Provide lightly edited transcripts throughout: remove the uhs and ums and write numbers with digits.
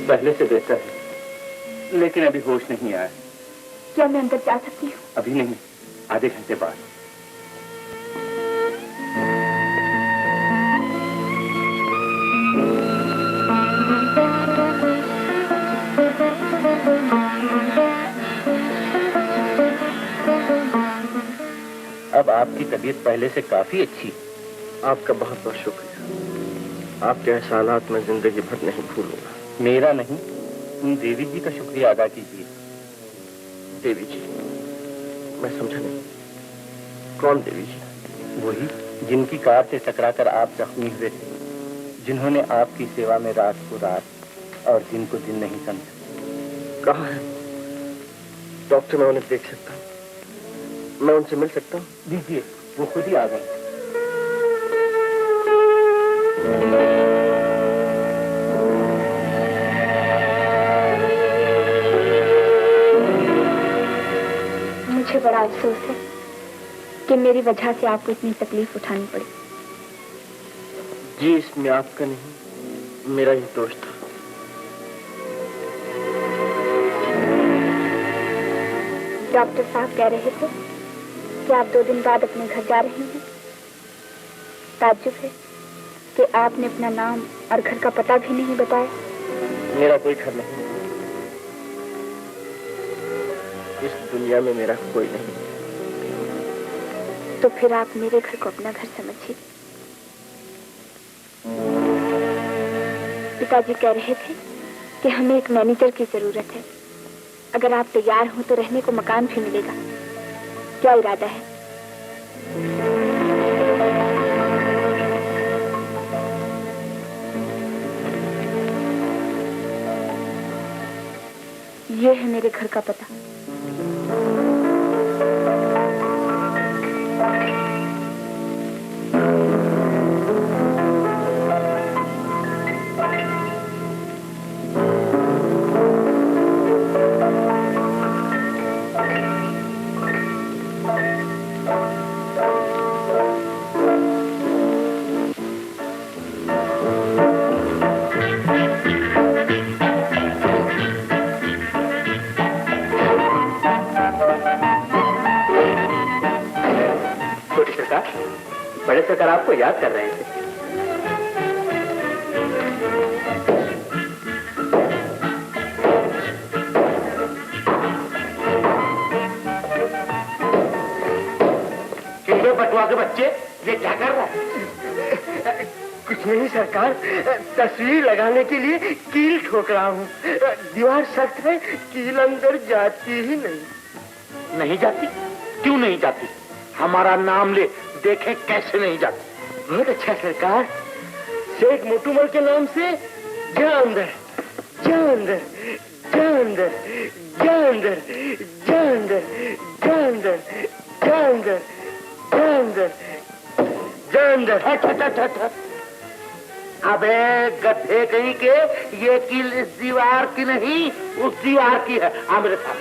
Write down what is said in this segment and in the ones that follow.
पहले से बेहतर है, लेकिन अभी होश नहीं आया। क्या मैं अंदर जा सकती हूँ? अभी नहीं, आधे घंटे बाद। अब आपकी तबीयत पहले से काफी अच्छी। आपका बहुत बहुत शुक्रिया। आपके एहसानात में जिंदगी भर नहीं भूलूंगा। मेरा नहीं, उन देवी जी का शुक्रिया अदा कीजिए। देवी जी? मैं समझा नहीं, कौन देवी जी? वही जिनकी कार से टकराकर आप जख्मी हुए थे, जिन्होंने आपकी सेवा में रात को रात और दिन को दिन नहीं समझा। कहाँ है डॉक्टर? मैं उन्हें देख सकता हूँ? मैं उनसे मिल सकता हूँ? दीजिए, वो खुद ही आ गए। मुझे बड़ा अफसोस है कि मेरी वजह से आपको इतनी तकलीफ उठानी पड़ी। जी, इसमें आपका नहीं, मेरा ही दोष था। डॉक्टर साहब कह रहे थे कि आप 2 दिन बाद अपने घर जा रहे हैं। ताज्जुब है कि आपने अपना नाम और घर का पता भी नहीं बताया। मेरा कोई घर नहीं, इस दुनिया में मेरा कोई नहीं। तो फिर आप मेरे घर को अपना घर समझिए। पिताजी कह रहे थे कि हमें एक मैनेजर की जरूरत है। अगर आप तैयार हो तो रहने को मकान भी मिलेगा। क्या इरादा है? ये है मेरे घर का पता। बड़े सरकार आपको याद कर रहे थे। किंबे बटुआ के बच्चे, ये क्या कर रहा है? कुछ नहीं सरकार, तस्वीर लगाने के लिए कील ठोक रहा हूँ। दीवार सख्त है, कील अंदर जाती ही नहीं। नहीं जाती? क्यों नहीं जाती? हमारा नाम ले, देखें कैसे नहीं जाती। बहुत अच्छा सरकार, शेख मोटूमल के नाम से जा अंदर, जा अंदर, जा अंदर, जा अंदर, जा अंदर, जा अंदर, जा अंदर, जा अंदर, जा अंदर। अबे गधे कहीं के, ये कील इस दीवार की नहीं, उस दीवार की है। आ मेरे साथ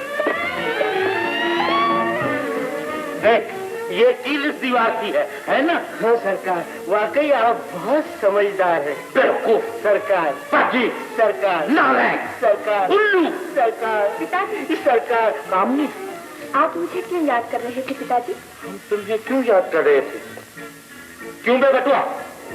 देख, ये कील इस दीवार की है ना? हाँ सरकार, वाकई आप बहुत समझदार हैं। बेवकूफ सरकार, पाजी सरकार, नालायक सरकार, उल्लू सरकार, पिताजी सरकार। कामनी, आप मुझे क्यों याद कर रहे थे पिताजी? हम तुम्हें क्यों याद कर रहे थे? क्यों बे बटुआ,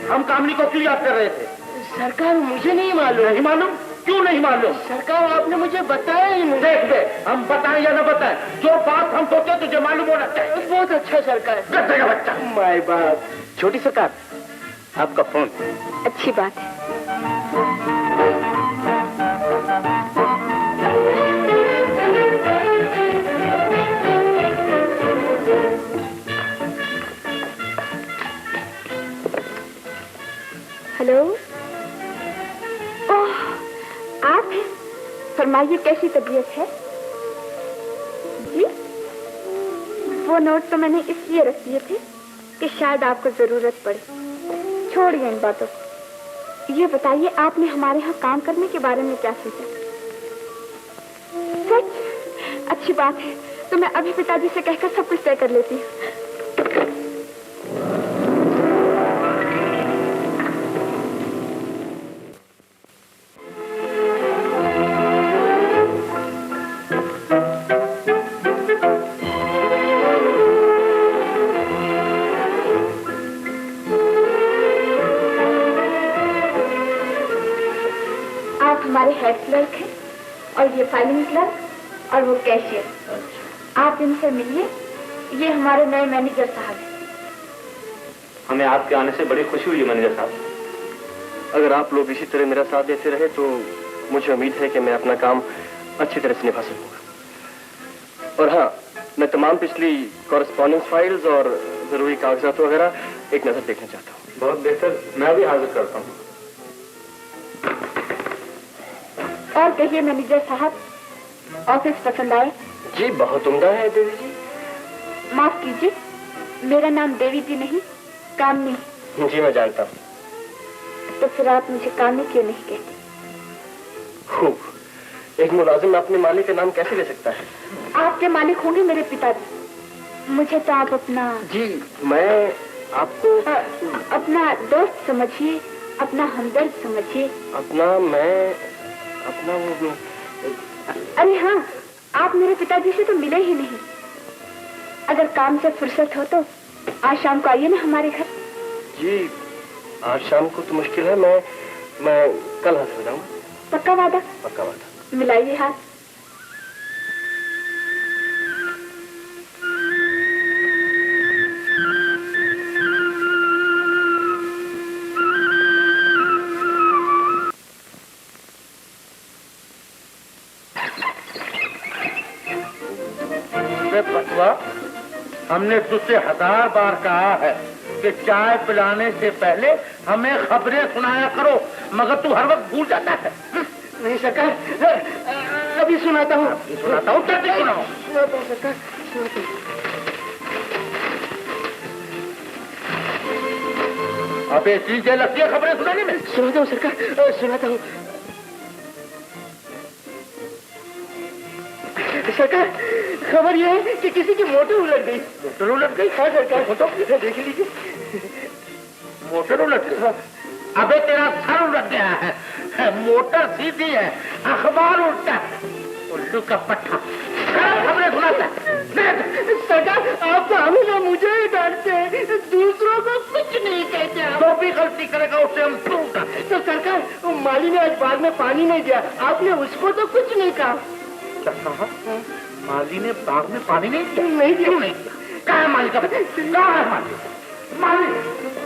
हम कामनी को क्यों याद कर रहे थे? सरकार मुझे नहीं मालूम। नहीं मालूम? क्यों नहीं मालूम? सरकार आपने मुझे बताया ही नहीं। देख बे, हम बताएं या न बताएं, जो बात हम सोचे तुझे मालूम होना चाहिए। बहुत अच्छा सरकार। गद्दे का बच्चा। माय बाप। छोटी सरकार, आपका फोन। अच्छी बात है। हेलो। ओह, आप हैं? फरमाइए, कैसी तबीयत है? जी, वो नोट तो मैंने इसलिए रख दिए थे कि शायद आपको जरूरत पड़े। छोड़िए इन बातों को। ये बताइए, आपने हमारे यहाँ काम करने के बारे में क्या सोचा? सच? अच्छी बात है, तो मैं अभी पिताजी से कहकर सब कुछ तय कर लेती हूँ। हमारे हेड क्लर्क हैं और ये फाइलिंग क्लर्क और वो कैशियर। आप इनसे मिलिए, ये हमारे नए मैनेजर साहब हैं। हमें आपके आने से बड़ी खुशी हुई मैनेजर साहब। अगर आप लोग इसी तरह मेरा साथ देते रहे तो मुझे उम्मीद है कि मैं अपना काम अच्छी तरह से निभा सकूंगा। और हाँ, मैं तमाम पिछली कॉरेस्पॉन्डेंस फाइल्स और जरूरी कागजात वगैरह एक नजर देखना चाहता हूँ। बहुत बेहतर, मैं भी हाजिर करता हूँ। और कहिए मैनेजर साहब, ऑफिस पसंद आए? जी बहुत उम्दा है देवी जी। माफ कीजिए, मेरा नाम देवी जी नहीं, कामनी। जी मैं जानता हूँ। तो फिर आप मुझे कामनी क्यों नहीं कहते? खूब, एक मुलाजिम अपने मालिक का नाम कैसे ले सकता है? आपके मालिक होंगे मेरे पिताजी। मुझे तो आप अपना... जी मैं आपको अपना दोस्त समझिए, अपना हमदर्द समझिए। अपना वो... अरे हाँ, आप मेरे पिताजी से तो मिले ही नहीं। अगर काम से फुर्सत हो तो आज शाम को आइए ना हमारे घर। जी आज शाम को तो मुश्किल है, मैं कल हाजिर हो जाऊंगा। पक्का वादा? पक्का वादा। मिलाइए हाथ। बटुआ, हमने तुझसे 1000 बार कहा है कि चाय पिलाने से पहले हमें खबरें सुनाया करो, मगर तू हर वक्त भूल जाता है। नहीं सरकार, अभी सुनाता हूँ। सुनाता हूँ, जल्दी सुनाओ। सुनाता हूँ सरकार, सुनाता हूँ। अबे चीजें लगती है खबरें सुनाने में। सुनाता हूँ सरकार, सुनाता हूँ। सरकार, खबर यह है कि किसी की मोटर उलट गई। मोटर उलट गई? हाँ सरकार। तो देख लीजिए। मोटर उलट गई? हाँ। अबे तेरा सर उलट गया है। मोटर सीधी है, अखबार उल्टा है। उल्लू का पट्टा खबरें सुनाता है। सरकार, आप तो हमेशा मुझे ही डांटते हैं, दूसरों को कुछ नहीं कहते। जो भी गलती करेगा उसे हम प्रूव करते। तो सरकार, माली ने आज बाग में पानी नहीं दिया, आपने उसको तो कुछ नहीं कहा। क्या कहा? माली ने बाग में पानी नहीं दिया? नहीं दिया। क्यों नहीं दिया? कहाँ है माली का बच्चा? कहाँ है माली?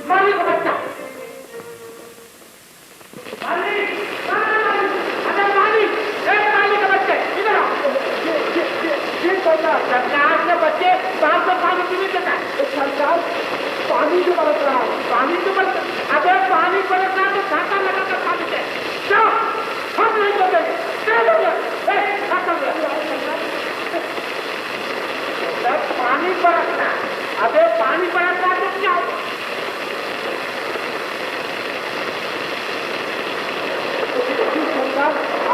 माली का बच्चा। माली का बच्चे इधर आओ। सरकार के बच्चे बाग में पानी क्यों नहीं देता? सरकार, पानी जो बरस रहा है। पानी जो बरस, अगर पानी बरस रहा तो छाता लगाकर पानी दे। जाओ, हम नहीं बचेंगे। पानी बरसना, अबे पानी बरसना तो क्या होगा?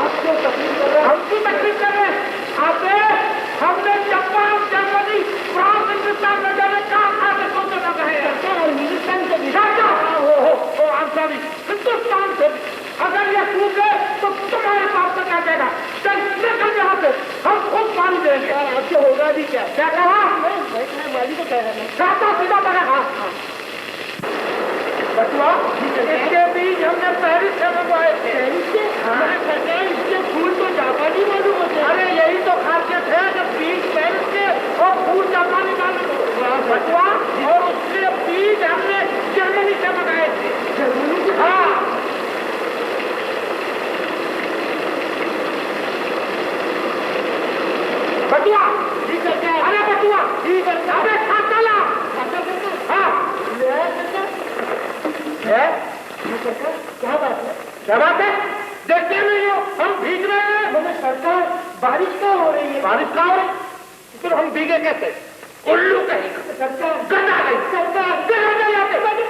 आप क्यों तकलीफ कर रहे हैं? हम क्यों तकलीफ कर रहे हैं? अबे हमने जापान, जर्मनी, फ्रांस, हिंदुस्तान में जाने का क्या कहेगा? चल निकल यहाँ से, हम खुद पानी देंगे। आपसे होगा भी क्या? क्या कहा? माली को कह रहे हैं सीधा पड़ा। बचवा, इसके बीज हमने पेरिस से मंगवाए थे। इसके फूल तो जापानी मालूम होते। अरे यही तो खासियत है, जब बीज पेरिस के और फूल जापानी मालूम बचवा, और उसके बीज हमने जर्मनी से मंगाए थे। जर्मनी से? हाँ। बटुआ, अरे बटुआ, अबे खाता ला। हाँ है? क्या बात है? क्या बात है? देखते नहीं हो हम भीग रहे हैं। मैंने सरकार बारिश क्या हो रही है? बारिश क्या हो रही? फिर हम भीगे कैसे? उल्लू कहीं सरकार गदा गई, सरकार गदा गई आते बारिश।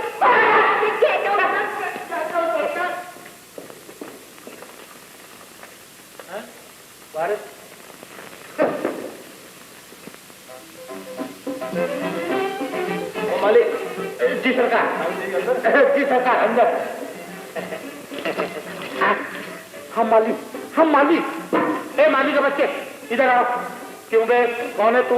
मालिक जी सरकार, जी सरकार अंदर। हम मालिक ए मालिक के बच्चे इधर आओ। क्यों बे, कौन है तू?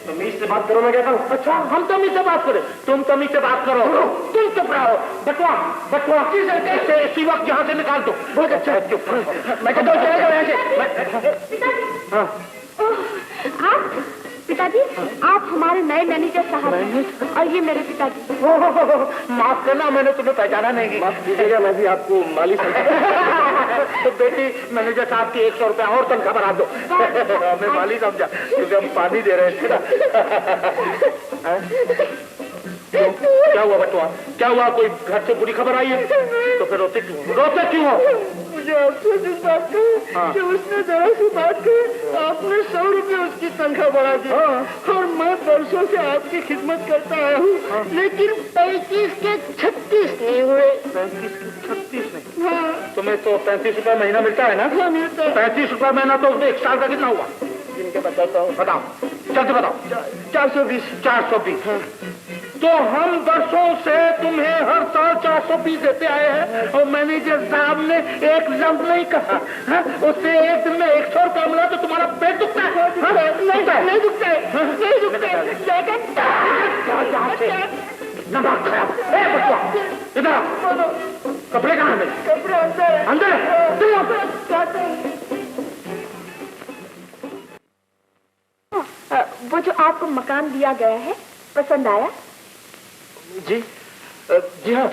तमीज से बात करो, मैं कहता हूँ। अच्छा, हम तमीज से बात करें, तुम तमीज से बात करो। तुम चुप रहो। बटवा इसी वक्त यहाँ से निकाल दो। बहुत अच्छा है, चुप। मैं कहता हूँ चलेगा यहाँ से। पिताजी, आप हमारे नए मैनेजर साहब हैं और ये मेरे पिताजी। माफ करना, मैंने तुम्हें पहचाना नहीं। माफ कीजिएगा, मैं भी आपको माली समझा। तो बेटी, मैनेजर साहब की 100 रुपया और तनख्वाह बढ़ा दो। हमें माली समझा क्योंकि हम पानी दे रहे थे ना। क्या हुआ बटुआ? क्या हुआ? कोई घर से बुरी खबर आई है? तो फिर रोते क्यों हो? मुझे आपसे जिस बात कि उसने जरा सी बात की, आपने 100 रुपये उसकी तनख्वाह बढ़ा दी। और मैं वर्षों से आपकी खिदमत करता आया हूँ, लेकिन 35 के 36 नहीं हुए। 35 के 36 नहीं? हाँ। तुम्हें तो 35 रुपये महीना मिलता है ना? हाँ, मिलता है। 35 रुपये महीना तो 1 साल का कितना हुआ? जिनके बताता हूँ। बताओ, जल्दी बताओ। 420। 420। हाँ। तो हम वर्षों से तुम्हें हर साल 420 देते आए हैं और मैनेजर साहब ने एक लफ्ज नहीं कहा। उससे एक दिन में 100 रुपया मिला तो तुम्हारा पेट दुखता है? नहीं दुखता है। नमक खराब। इधर कपड़े कहाँ है? कपड़े अंदर। वो जो आपको मकान दिया गया है, पसंद आया? जी हाँ।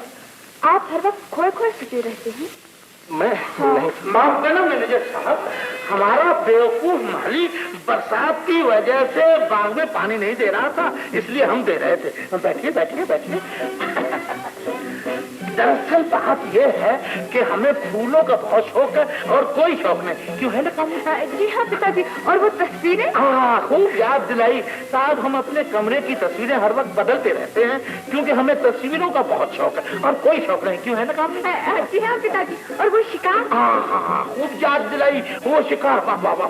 आप हर वक्त खोए सोचे रहते हैं। मैं नहीं। माफ करना मैनेजर साहब, हमारा बेवकूफ माली बरसात की वजह से बाग में पानी नहीं दे रहा था, इसलिए हम दे रहे थे। बैठिए। दरअसल बात यह है कि हमें फूलों का बहुत शौक है और कोई शौक नहीं। क्यों है ना कम? जी हाँ पिताजी। और वो तस्वीरें? हाँ, खूब याद दिलाई साहब। हम अपने कमरे की तस्वीरें हर वक्त बदलते रहते हैं क्योंकि हमें तस्वीरों का बहुत शौक है और कोई शौक नहीं। क्यों है ना काम? जी हाँ पिताजी। और वो शिकार? हाँ, खूब याद दिलाई। वो शिकार, वाह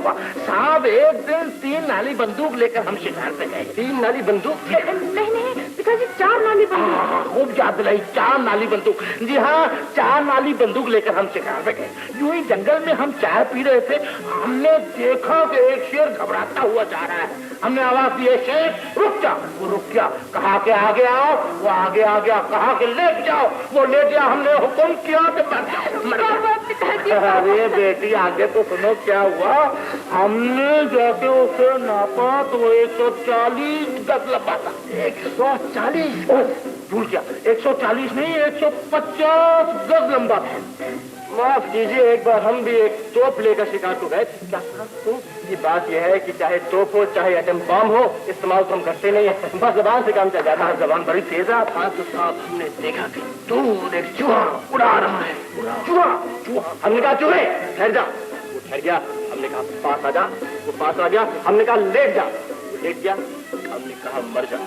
साहब। एक दिन 3 नाली बंदूक लेकर हम शिकार पे गए। 3 नाली बंदूक? नहीं पिताजी, 4 नाली बंदूक। हाँ, खूब याद दिलाई। 4 नाली बंदूक। जी हाँ, 4 नाली बंदूक लेकर हम शिकार पे गए। यूं ही जंगल में हम चाय पी रहे थे, हमने देखा कि एक शेर घबराता हुआ जा रहा है। हमने आवाज दी, शेर रुक जा। वो रुक गया। कहा कि आगे आओ, वो आगे आ गया। कहा कि लेट जाओ, वो लेट गया। हमने हुक्म किया कि मर जाओ। अरे बेटी, आगे तो सुनो क्या हुआ। हमने जैसे उसे नापा तो 140 गज लंबा था। 140? भूल गया, 140 नहीं, 150 गज लंबा था। माफ कीजिए, एक बार हम भी एक तोप लेकर शिकार को गए थे। क्या कहा? ये बात यह है कि चाहे तोप हो चाहे एटम बम हो, इस्तेमाल तो हम करते नहीं है, बस जबान से काम चल जाता है। जबान बड़ी तेज है। तो साहब, हमने देखा कि दूर एक चूहा उड़ा रहा है। चूहा। हमने कहा चूहे ठहर जा। वो ठहर गया। हमने कहा पास आ जा। वो पास आ गया। हमने कहा लेट जा। लेट गया। हमने कहा मर जा।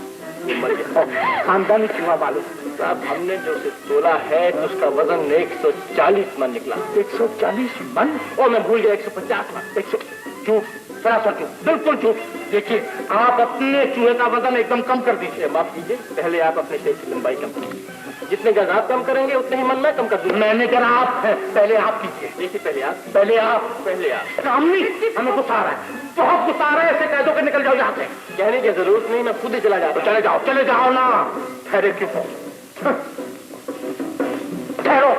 मर गया। खानदानी चूहा मालूम साहब। हमने जो उसे तोला है तो उसका वजन 140 मन निकला। 140 मन? और मैं भूल गया 150 मन। क्यों? सरासर झूठ, बिल्कुल झूठ। देखिए, आप अपने चूहे का वजन एकदम कम कर दीजिए। माफ कीजिए, पहले आप अपने शरीर की लंबाई कम कीजिए। जितने गज आप कम करेंगे उतने ही मन मैं कम कर दूंगा। मैनेजर आप हैं, पहले आप कीजिए। देखिए, पहले आप। पहले आप। कामनी, हमें गुस्सा आ रहा है, बहुत गुस्सा आ रहा है। ऐसे कह दो कि निकल जाओ यहाँ से। कहने की जरूरत नहीं, मैं खुद ही चला जाता हूं। चले जाओ ना। ठहरे क्यों? ठहरो।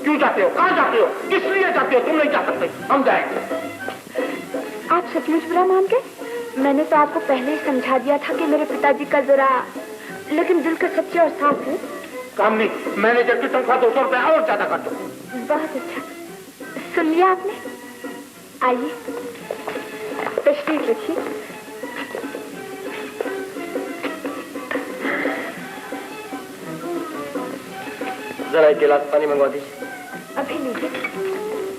क्यों जाते हो? कहाँ जाते हो? किस लिए जाते हो? तुम नहीं जा सकते, हम जाएंगे। आप सचमुच बुरा मान गए? मैंने तो आपको पहले ही समझा दिया था कि मेरे पिताजी का जरा, लेकिन दिल का सच्चे और साफ है। कामनी, मैनेजर की तनख्वाह 200 रुपए और ज्यादा कर दो। बहुत अच्छा, सुन लिया आपने? आइए, तशरीफ रखिए। जरा एक गिलास पानी मंगवा दीजिए। अभी लीजिए।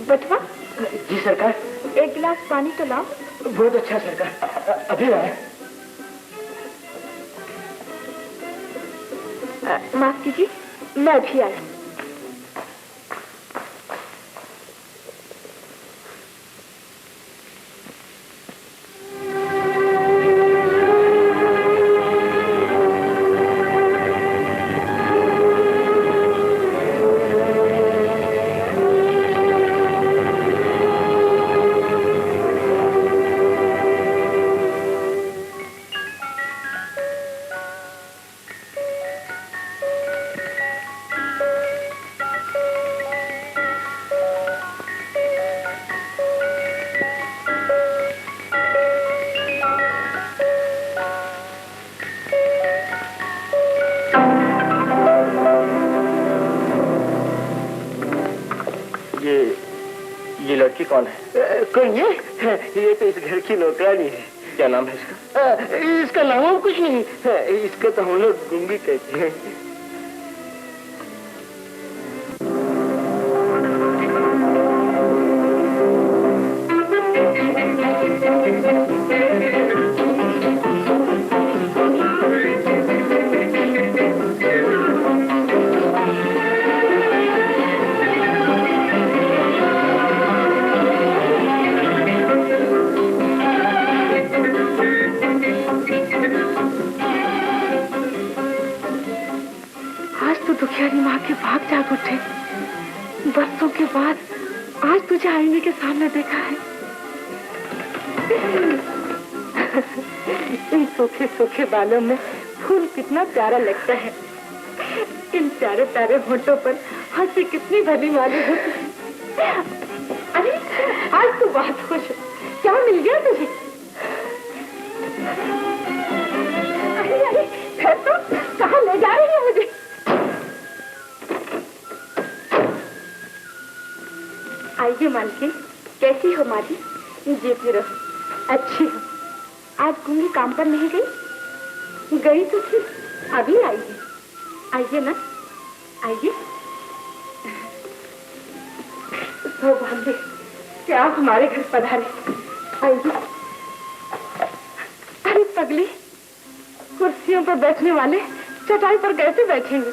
बटवा? जी सरकार। एक गिलास पानी तो लाओ। बहुत अच्छा सरकार, अभी आए। माफ कीजिए, मैं अभी आई। ये लड़की कौन है? कौन ये तो इस घर की नौकरानी है। क्या नाम है इसका? इसका नाम कुछ नहीं, इसका तो हम लोग गुंगी कहते हैं। दुखियारी माँ के भाग जाग उठे। बरसों के बाद आज तुझे आईने के सामने देखा है। इन सूखे सूखे बालों में फूल कितना प्यारा लगता है। इन प्यारे प्यारे होठों पर हंसी कितनी भली मालूम होती है। अरे आज तू बहुत खुश है, क्या मिल गया तुझे? अरे अरे फिर तो कहाँ ले जा रही है मुझे? आइए मालकिन, कैसी हो माँ जी? जीती रहो। अच्छी हो। आज गुंगी काम पर नहीं गई? गई तो थी, अभी आई है। आइए ना, आइए। सौभाग्य कि आप हमारे घर पधारे। आइए। अरे पगली, कुर्सियों पर बैठने वाले चटाई पर कैसे बैठेंगे?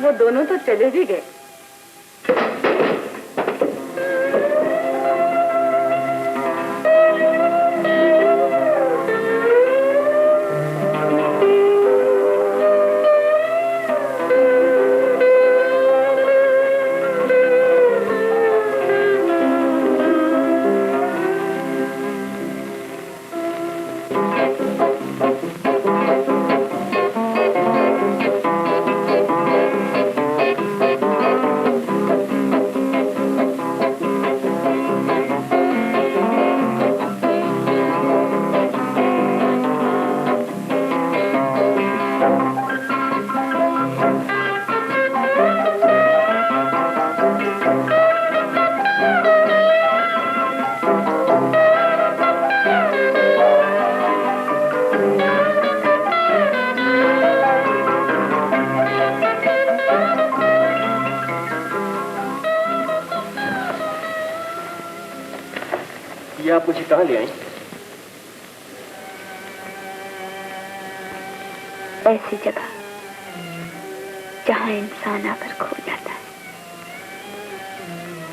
वो दोनों तो चले भी गए। कहाँ ले आई? ऐसी जगह जहाँ इंसान आकर खो जाता है,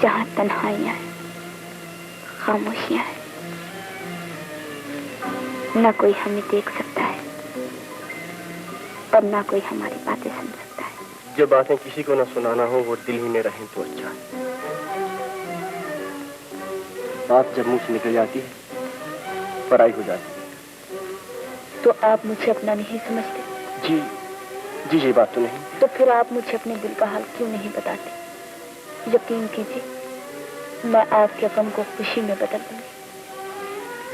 जहाँ तन्हाइयाँ हैं, खामोशियाँ हैं, न कोई हमें देख सकता है और न कोई हमारी बातें सुन सकता है। जो बातें किसी को न सुनाना हो वो दिल ही में रहें तो अच्छा है। बात जब मुंह से निकल जाती है पराई हो जाती है। तो आप मुझे अपना नहीं समझते? जी जी ये बात तो नहीं। तो फिर आप मुझे अपने दिल का हाल क्यों नहीं बताते? यकीन कीजिए, मैं आपके गम को खुशी में बदल दूंगी,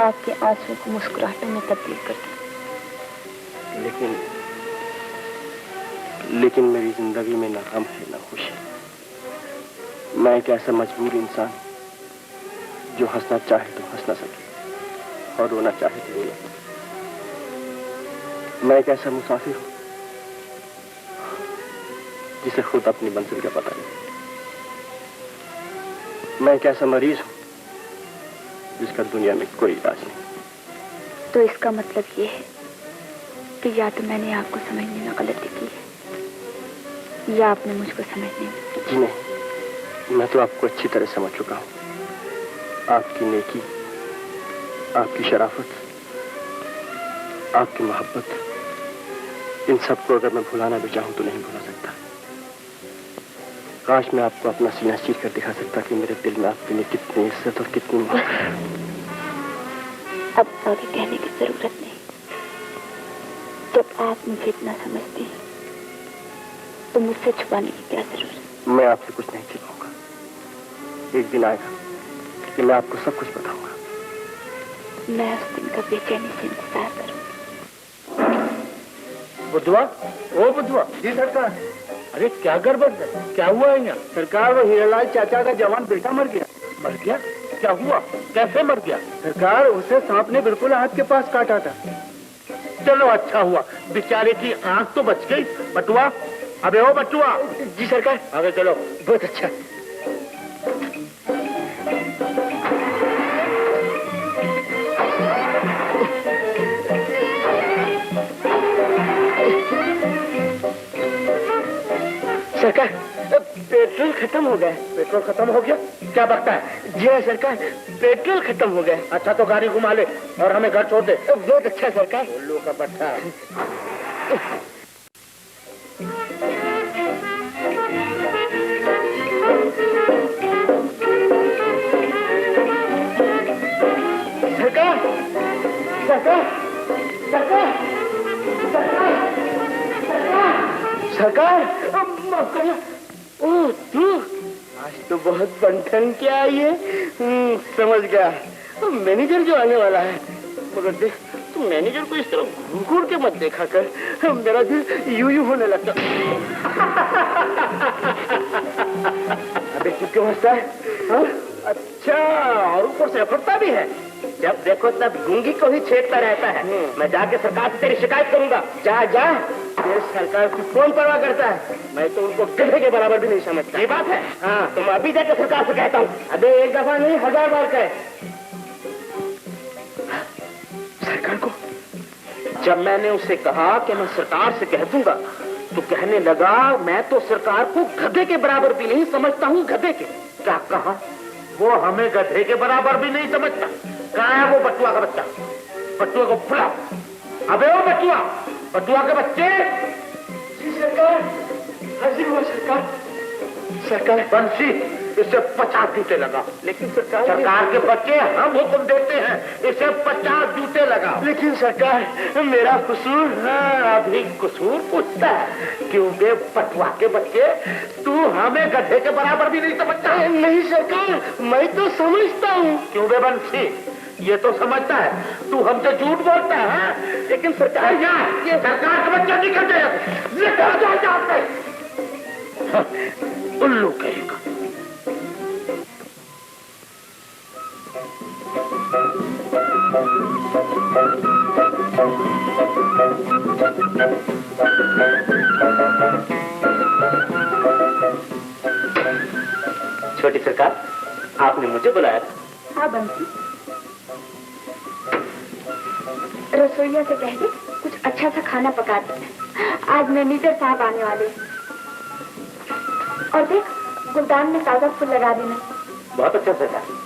आपके आंसुओं को मुस्कुराहटों में तब्दील कर दूंगी। लेकिन मेरी जिंदगी में ना गम है ना खुशी। मैं एक ऐसा मजबूर इंसान जो हंसना चाहे तो हंस ना सके और रोना चाहे तो रो ना सके। मैं एक ऐसा मुसाफिर हूं जिसे खुद अपनी मंजिल का पता नहीं। मैं एक ऐसा मरीज हूं जिसका दुनिया में कोई इलाज नहीं। तो इसका मतलब ये है कि या तो मैंने आपको समझने में गलती की है या आपने मुझको समझने में। जी नहीं, मैं तो आपको अच्छी तरह समझ चुका हूं। आपकी नेकी, आपकी शराफत, आपकी मोहब्बत, इन सबको अगर मैं भुलाना भी चाहूं तो नहीं भुला सकता। काश मैं आपको अपना सीना चीर कर दिखा सकता कि मेरे दिल में आपके लिए कितनी इज्जत और कितनी मोहब्बत है। अब आगे कहने की जरूरत नहीं। जब आप मुझे इतना समझते हैं तो मुझसे छुपाने की क्या जरूरत? मैं आपसे कुछ नहीं छिपाऊंगा। एक दिन आएगा कि मैं आपको सब कुछ बताऊंगा। मैं उस दिन का बेचैनी से इंतजार करूंगा। बुधवा, ओ बुधवा। जी सरकार। अरे क्या गड़बड़ है? क्या हुआ है यहाँ? सरकार वो हीरालाल चाचा का जवान बेटा मर गया। मर गया? क्या हुआ? कैसे मर गया? सरकार उसे सांप ने बिल्कुल हाथ के पास काटा था। चलो अच्छा हुआ, बेचारे की आंख तो बच गई। बटुआ, अबे ओ बटुआ। जी सरकार। आगे चलो। बहुत अच्छा। सरकार पेट्रोल खत्म हो गया। पेट्रोल खत्म हो गया? क्या बकता है? जी हाँ सरकार, पेट्रोल खत्म हो गया। अच्छा तो गाड़ी घुमा ले और हमें घर छोड़ दे। बहुत अच्छा सरकार। उल्लू का बट्टा। सरकार, सरकार, सरकार, सरकार, सरकार, ओह तू आज तो बहुत बंठन क्या आई है। समझ गया, मैनेजर जो आने वाला है। मगर देख तू मैनेजर को इस तरह घूर के मत देखा कर, मेरा दिल यूं होने लगता। अबे तू क्यों हंसता है? हाँ? अच्छा, और ऊपर से अखड़ता भी है। जब देखो तब गूंगी को ही छेड़ता रहता है। मैं जाके सरकार से तेरी शिकायत करूंगा। जा जा, ये सरकार की कौन परवाह करता है? मैं तो उनको गधे के बराबर भी नहीं समझता। ये बात है? हाँ, तो मैं अभी जाके सरकार से कहता हूँ। अबे एक दफा नहीं 1000 बार कहे। सरकार को जब मैंने उसे कहा कि मैं सरकार से कह दूंगा तो कहने लगा मैं तो सरकार को गधे के बराबर भी नहीं समझता हूँ। गधे के क्या कहा? वो हमें गधे के बराबर भी नहीं समझता। कहाँ है वो बटुआ का बच्चा? बटुआ को बुलाओ। अबे वो बटुआ, बटुआ के बच्चे। जी सरकार। हाजिर हुआ सरकार। सरकार बंसी, इसे 50 जूते लगा। लेकिन सरकार के बच्चे हम हुक्म देते हैं इसे 50 जूते लगा। लेकिन सरकार मेरा कसूर। हाँ, अभी कसूर पूछता है। क्यों बे बटुआ के बच्चे, तू हमें गधे के बराबर भी नहीं समझता? नहीं सरकार, मैं तो समझता हूँ। क्यों बे बंसी, ये तो समझता है तू हमसे झूठ बोलता है। लेकिन सरकार ये सरकार का बच्चा निकल जाएगा। उल्लू कहेगा। छोटी सरकार, आपने मुझे बुलाया था? हाँ बंसी, रसोइया से कह दे कुछ अच्छा सा खाना पका दे। आज मैनेजर साहब आने वाले हैं। और देख, गुलदान में ताजा फूल लगा देना। बहुत अच्छा सर।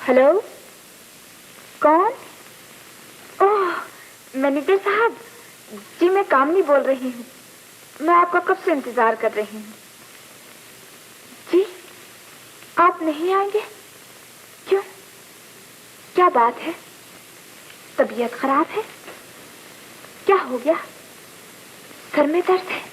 हेलो, कौन? ओह, मैनेजर साहब जी, मैं कामनी बोल रही हूँ। मैं आपका कब से इंतजार कर रही हूँ। जी, आप नहीं आएंगे? क्यों? क्या बात है? तबीयत खराब है? क्या हो गया? सर में दर्द है?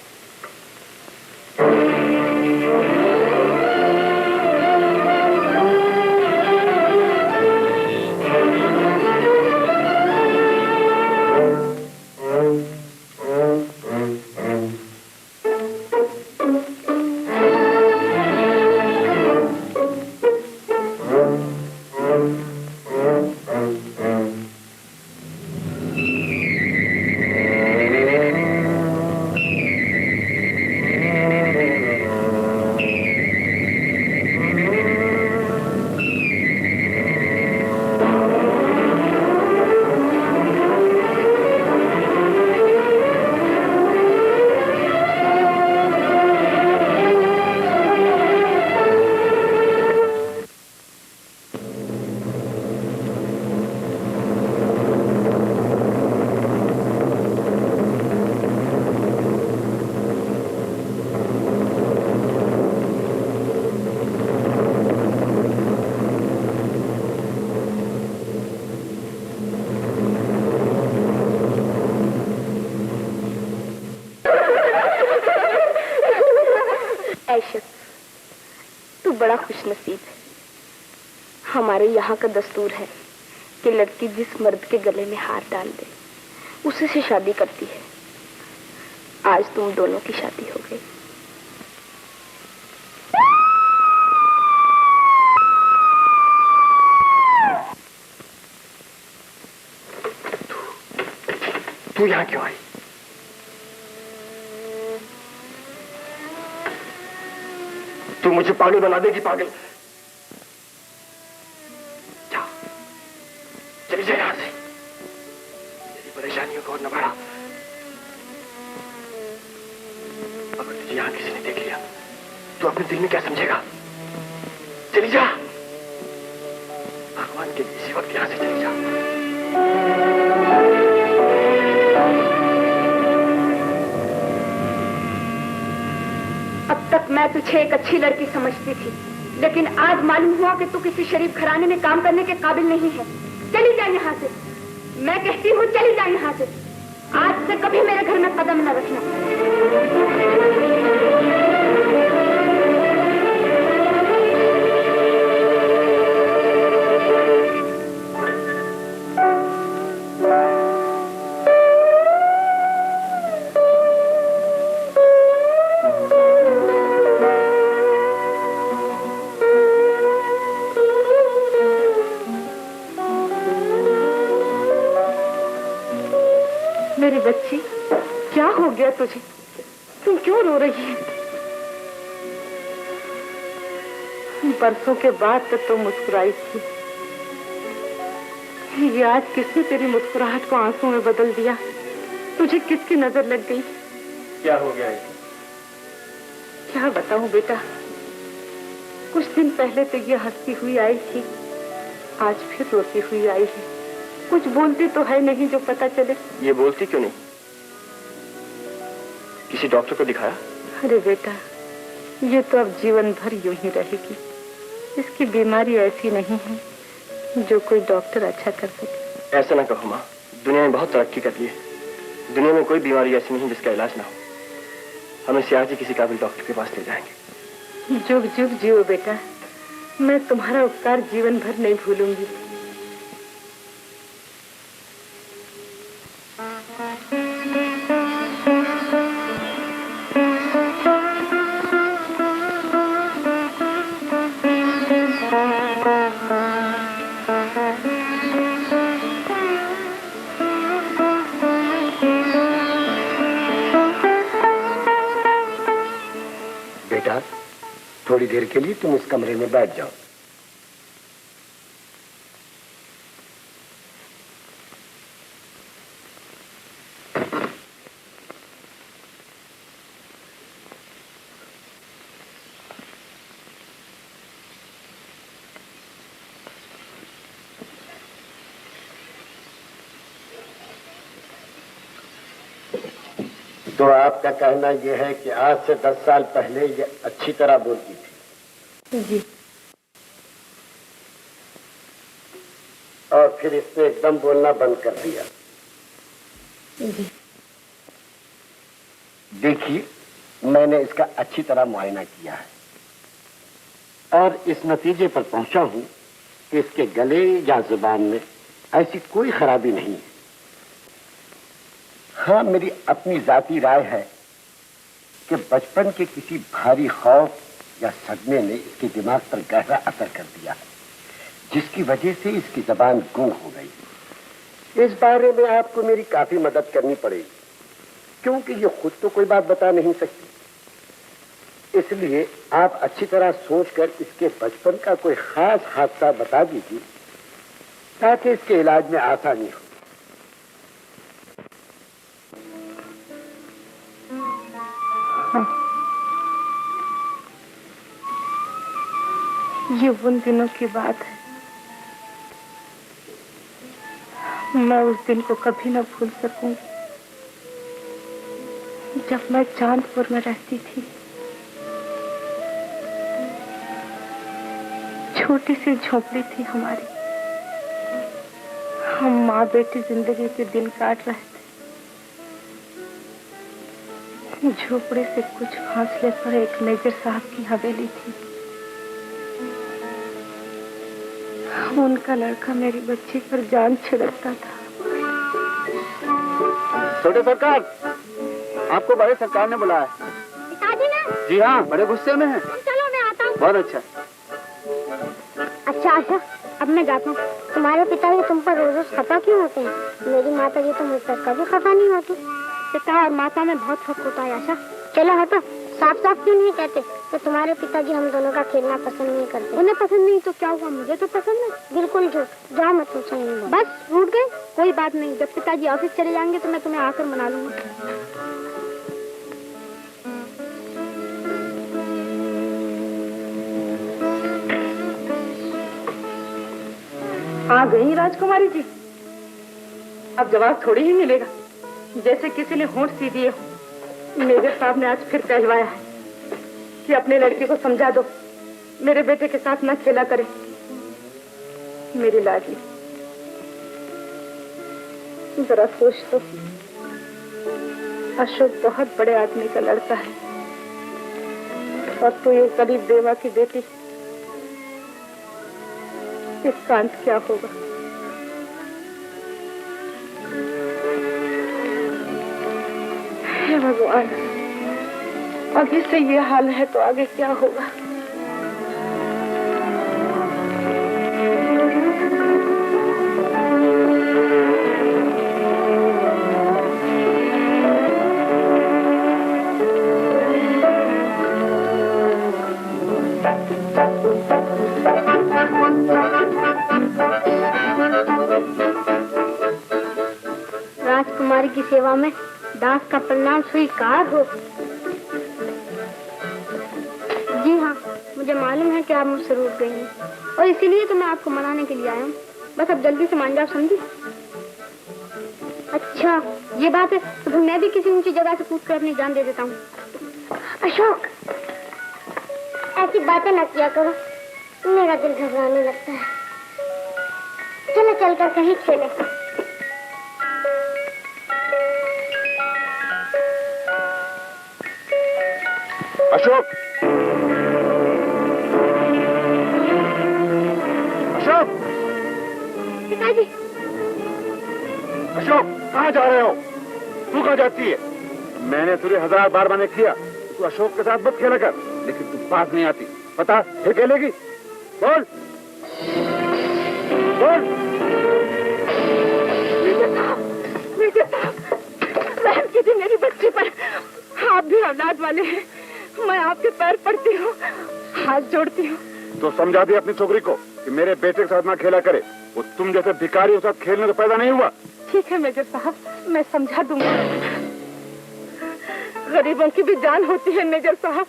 तू बड़ा खुशनसीब है। हमारे यहाँ का दस्तूर है कि लड़की जिस मर्द के गले में हाथ डाल दे उसी से शादी करती है। आज तुम दोनों की शादी हो गई। तू यहाँ क्यों आई? तू मुझे पागल बना देगी। पागल, जा, चली जा यहां से। तेरी परेशानियों को और न बढ़ा। अगर तुझे यहां किसी ने देख लिया तो अपने दिल में क्या समझेगा? चली जा, भगवान के इसी वक्त यहां से चली जा। मैं तुझे एक अच्छी लड़की समझती थी, लेकिन आज मालूम हुआ कि तू किसी शरीफ घराने में काम करने के काबिल नहीं है। चली जा यहाँ से, मैं कहती हूँ चली जा यहाँ से। आज से कभी मेरे घर में कदम न रखना। मेरी बच्ची, क्या हो गया तुझे? तुम क्यों रो रही है? बरसों के बाद तो तुम मुस्कुराई थी, ये आज किसने तेरी मुस्कुराहट को आंसू में बदल दिया? तुझे किसकी नजर लग गई? क्या हो गया है? क्या बताऊं बेटा, कुछ दिन पहले तो ये हंसती हुई आई थी, आज फिर रोती हुई आई है। कुछ बोलती तो है नहीं जो पता चले। ये बोलती क्यों नहीं? किसी डॉक्टर को दिखाया? अरे बेटा, ये तो अब जीवन भर यूं ही रहेगी। इसकी बीमारी ऐसी नहीं है जो कोई डॉक्टर अच्छा कर सके। ऐसा ना कहो माँ, दुनिया में बहुत तरक्की कर ली है। दुनिया में कोई बीमारी ऐसी नहीं जिसका इलाज ना हो। हम इसे आज ही किसी काबिल डॉक्टर के पास ले जाएंगे। जुग जुग जियो बेटा, मैं तुम्हारा उपकार जीवन भर नहीं भूलूंगी। बेटा, थोड़ी देर के लिए तुम इस कमरे में बैठ जाओ। तो आपका कहना यह है कि आज से 10 साल पहले ये अच्छी तरह बोलती थी? जी। और फिर इसने एकदम बोलना बंद कर दिया? जी। देखिए, मैंने इसका अच्छी तरह मुआयना किया है और इस नतीजे पर पहुंचा हूं कि इसके गले या जुबान में ऐसी कोई खराबी नहीं है। हाँ, मेरी अपनी जाती राय है कि बचपन के किसी भारी खौफ या सदमे ने इसके दिमाग पर गहरा असर कर दिया है, जिसकी वजह से इसकी जबान गूंग हो गई। इस बारे में आपको मेरी काफी मदद करनी पड़ेगी, क्योंकि ये खुद तो कोई बात बता नहीं सकती। इसलिए आप अच्छी तरह सोचकर इसके बचपन का कोई खास हादसा बता दीजिए ताकि इसके इलाज में आसानी हो। ये उन दिनों की बात है, मैं उस दिन को कभी न भूल सकूंगी जब मैं चांदपुर में रहती थी। छोटी सी झोपड़ी थी हमारी, हम माँ बेटी जिंदगी के दिन काट रहे थे। झोपड़ी से कुछ फासले पर एक मेजर साहब की हवेली थी। उनका लड़का मेरी बच्ची पर जान छिड़कता था। छोटे सरकार, आपको बड़े सरकार ने बुलाया। पिताजी ने? जी हाँ, बड़े गुस्से में हैं। चलो मैं आता हूँ। बहुत अच्छा। अच्छा आशा, अब मैं जाता हूँ। तुम्हारे पिताजी तुम पर रोज रोज खफा क्यों होते हैं? मेरी माता जी तो मुझ पर कभी खफा नहीं होती। पिता और माता में बहुत फर्क होता है आशा। चलो हटो, साफ साफ क्यों नहीं कहते तो तुम्हारे पिताजी हम दोनों का खेलना पसंद नहीं करते। उन्हें पसंद नहीं तो क्या हुआ, मुझे तो पसंद है। बिल्कुल झूठ, जाओ मत पूछो। बस रूठ गए? कोई बात नहीं, जब पिताजी ऑफिस चले जाएंगे तो मैं तुम्हें आकर मना लूंगा। आ गई राजकुमारी जी। अब जवाब थोड़ी ही मिलेगा, जैसे किसी ने होंठ सी दिए हो। मेजर साहब ने आज फिर कहलवाया है कि अपने लड़के को समझा दो मेरे बेटे के साथ ना खेला करे। मेरी लाडली, जरा सोच तो, अशोक बहुत बड़े आदमी का लड़का है और तू ये गरीब देवा की बेटी, इसका अंत क्या होगा? हे भगवान, अभी से ये हाल है तो आगे क्या होगा? राजकुमारी की सेवा में दास का परिणाम स्वीकार हो। जी हाँ, मुझे मालूम है कि आप मुझसे रूठ गई हैं और इसीलिए तो मैं आपको मनाने के लिए आया हूँ। बस अब जल्दी से मान जाओ, समझी? अच्छा ये बात है, तो फिर मैं भी किसी ऊंची जगह से कूद कर अपनी जान दे देता हूँ। अशोक, ऐसी बातें न किया करो, मेरा दिल घबराने लगता है। चलो चलकर कहीं खेले। अशोक! अशोक! पिताजी! अशोक, कहाँ जा रहे हो? तू कहाँ जाती है? मैंने तुझे 1000 बार मना किया, तू अशोक के साथ मत खेला कर, लेकिन तू पास नहीं आती। पता फिर खेलेगी? बोल बोल। रहम कीजिए मेरी बच्ची पर, आप भी औलाद वाले हैं। मैं आपके पैर पड़ती हूँ, हाथ जोड़ती हूँ। तो समझा दी अपनी छोकरी को कि मेरे बेटे के साथ ना खेला करे। वो तुम जैसे भिखारी के साथ खेलने तो पैदा नहीं हुआ। ठीक है मेजर साहब, मैं समझा दूंगा। गरीबों की भी जान होती है मेजर साहब।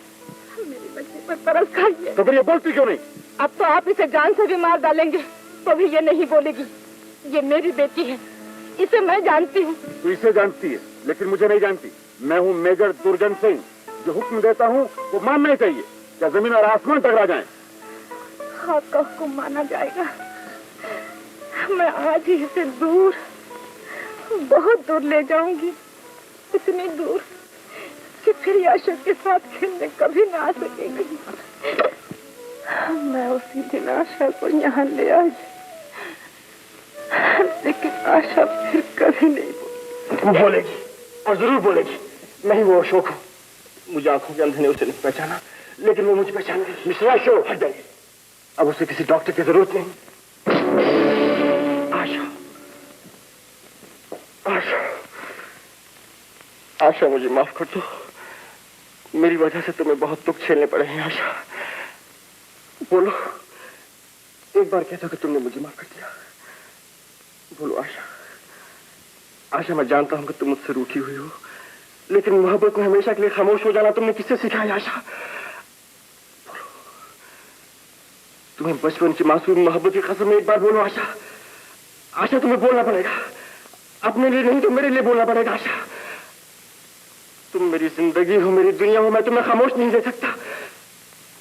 मेरी बच्ची पर तरस खाइए। तो फिर ये बोलती क्यों नहीं? अब तो आप इसे जान से भी मार डालेंगे तो भी ये नहीं बोलेगी। ये मेरी बेटी है, इसे मैं जानती हूँ। तू इसे जानती है, लेकिन मुझे नहीं जानती। मैं हूँ मेजर दुर्जन सिंह। जो हुक्म देता हूँ वो मानना ही चाहिए, क्या जमीन और आसमान टकरा जाएं। आपका हुक्म माना जाएगा। मैं आज ही इसे दूर, बहुत दूर ले जाऊंगी, इतनी दूर कि फिर अशोक के साथ खेलने कभी ना आ सकेगी। मैं उसी दिन आशा को यहाँ ले आई, लेकिन आशा फिर कभी नहीं बोली। वो बोलेगी और जरूर बोलेगी। नहीं, वो अशोक हूँ। मुझे आंखों के अंधे ने उसे नहीं पहचाना, लेकिन वो मुझे पहचान गई। मिस्टर अशोक, हट जाइए। अब उसे किसी डॉक्टर की जरूरत नहीं। आशा, आशा, आशा, मुझे माफ कर दो। मेरी वजह से तुम्हें बहुत दुख झेलने पड़े हैं। आशा, बोलो, एक बार कहता कि तुमने मुझे माफ कर दिया। बोलो आशा। आशा, मैं जानता हूं कि तुम मुझसे रूठी हुई हो, लेकिन मोहब्बत में हमेशा के लिए खामोश हो जाना तुमने किससे सिखाया? आशा, बोलो। तुम्हें बचपन की मासूम मोहब्बत की कसम एक बार बोलो आशा। आशा, तुम्हें बोलना पड़ेगा। अपने लिए नहीं तो मेरे लिए बोलना पड़ेगा। आशा, तुम मेरी जिंदगी हो, मेरी दुनिया हो, मैं तुम्हें खामोश नहीं दे सकता।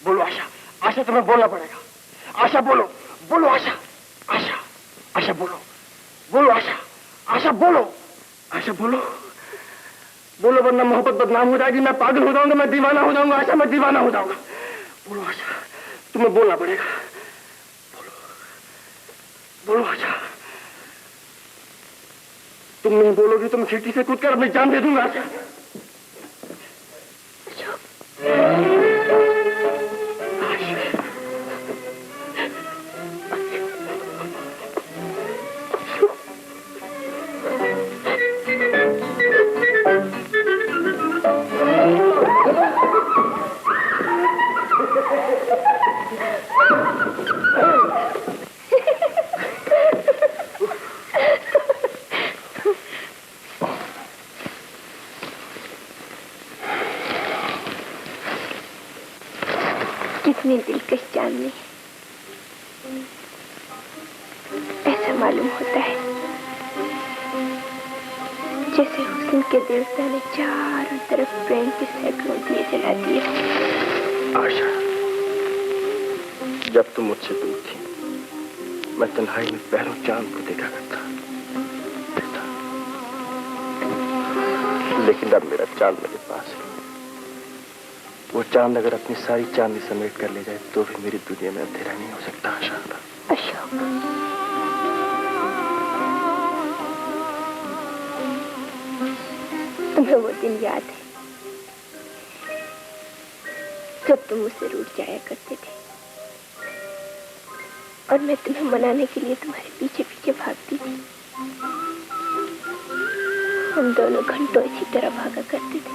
बोलो आशा। आशा, तुम्हें बोलना पड़ेगा। आशा, बोलो, बोलो आशा। आशा, आशा, बोलो, बोलो आशा। आशा, बोलो, आशा, बोलो, बोलो, वरना मोहब्बत बदनाम हो जाएगी। मैं पागल हो जाऊंगा, मैं दीवाना हो जाऊंगा। आशा, मैं दीवाना हो जाऊंगा। बोलो आशा, तुम्हें बोलना पड़ेगा। बोलो, बोलो आशा। तुम नहीं बोलोगी तो मैं खिड़की से कूदकर अपनी जान दे दूंगा। आशा, कितनी दिलकश चांदनी। ऐसा मालूम होता है जैसे हुस्न के देवता ने चारों तरफ प्रेम के सैकड़ों दिए जला दिए। आशा, जब तुम मुझसे दूर थी, मैं तन्हाई में पहरों चांद को देखा करता था। लेकिन अब मेरा चांद मेरे पास है। वो चांद अगर अपनी सारी चांदी समेट कर ले जाए तो भी मेरी दुनिया में अंधेरा नहीं हो सकता। आशा, अशोक, तुम्हें वो दिन याद है जब तुम मुझसे रूठ जाया करते थे और मैं तुम्हें मनाने के लिए तुम्हारे पीछे पीछे भागती थी। हम दोनों घंटों इसी तरह भागा करते थे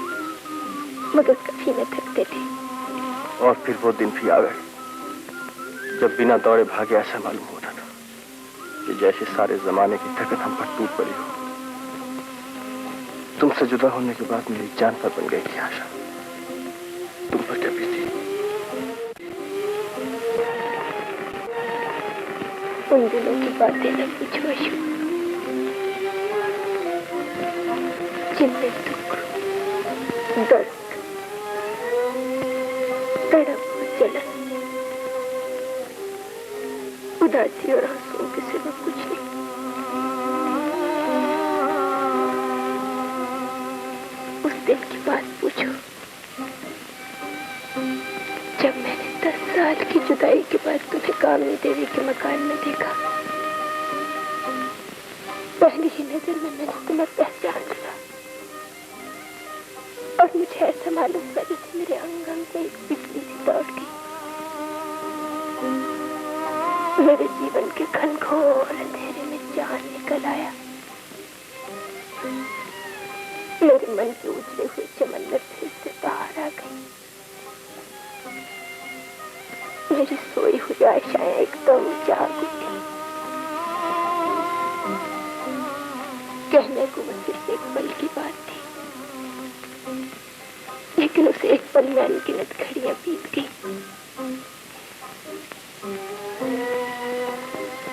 मगर कभी न थकते थे। और फिर वो दिन भी आ गए जब बिना दौड़े भागे ऐसा मालूम होता था कि जैसे सारे जमाने की थकन हम पर टूट पड़ी हो। तुमसे जुदा होने के बाद मेरी जान पर बन गई थी आशा। तुम पर क्या बीती? उन दिनों की बातें न पूछो अशोक, जिनमें दुख, दर्द, तड़प और जलन, उदासी और आंसुओं के सिवा कुछ नहीं। उस दिन की बात पूछो जब मैंने 10 साल की जुदाई के बाद तुम्हें कामनी देवी के मकान में देखा। पहली ही नजर में मैंने तुम्हें पहचान लिया और मुझे ऐसा मालूम हुआ जैसे मेरे अंग अंग में एक बिजली सी दौड़ गई। मेरे जीवन के घनघोर अंधेरे में जान निकल आया। मेरे मन के उजड़े हुए चमन में फिर से बाहर आ गई। मेरी सोई हुई आशाएं एकदम जाग उठी। कहने को मंदिर एक पल की बात थी, लेकिन उसे एक पल में अनगिनत घड़ियां बीत गई।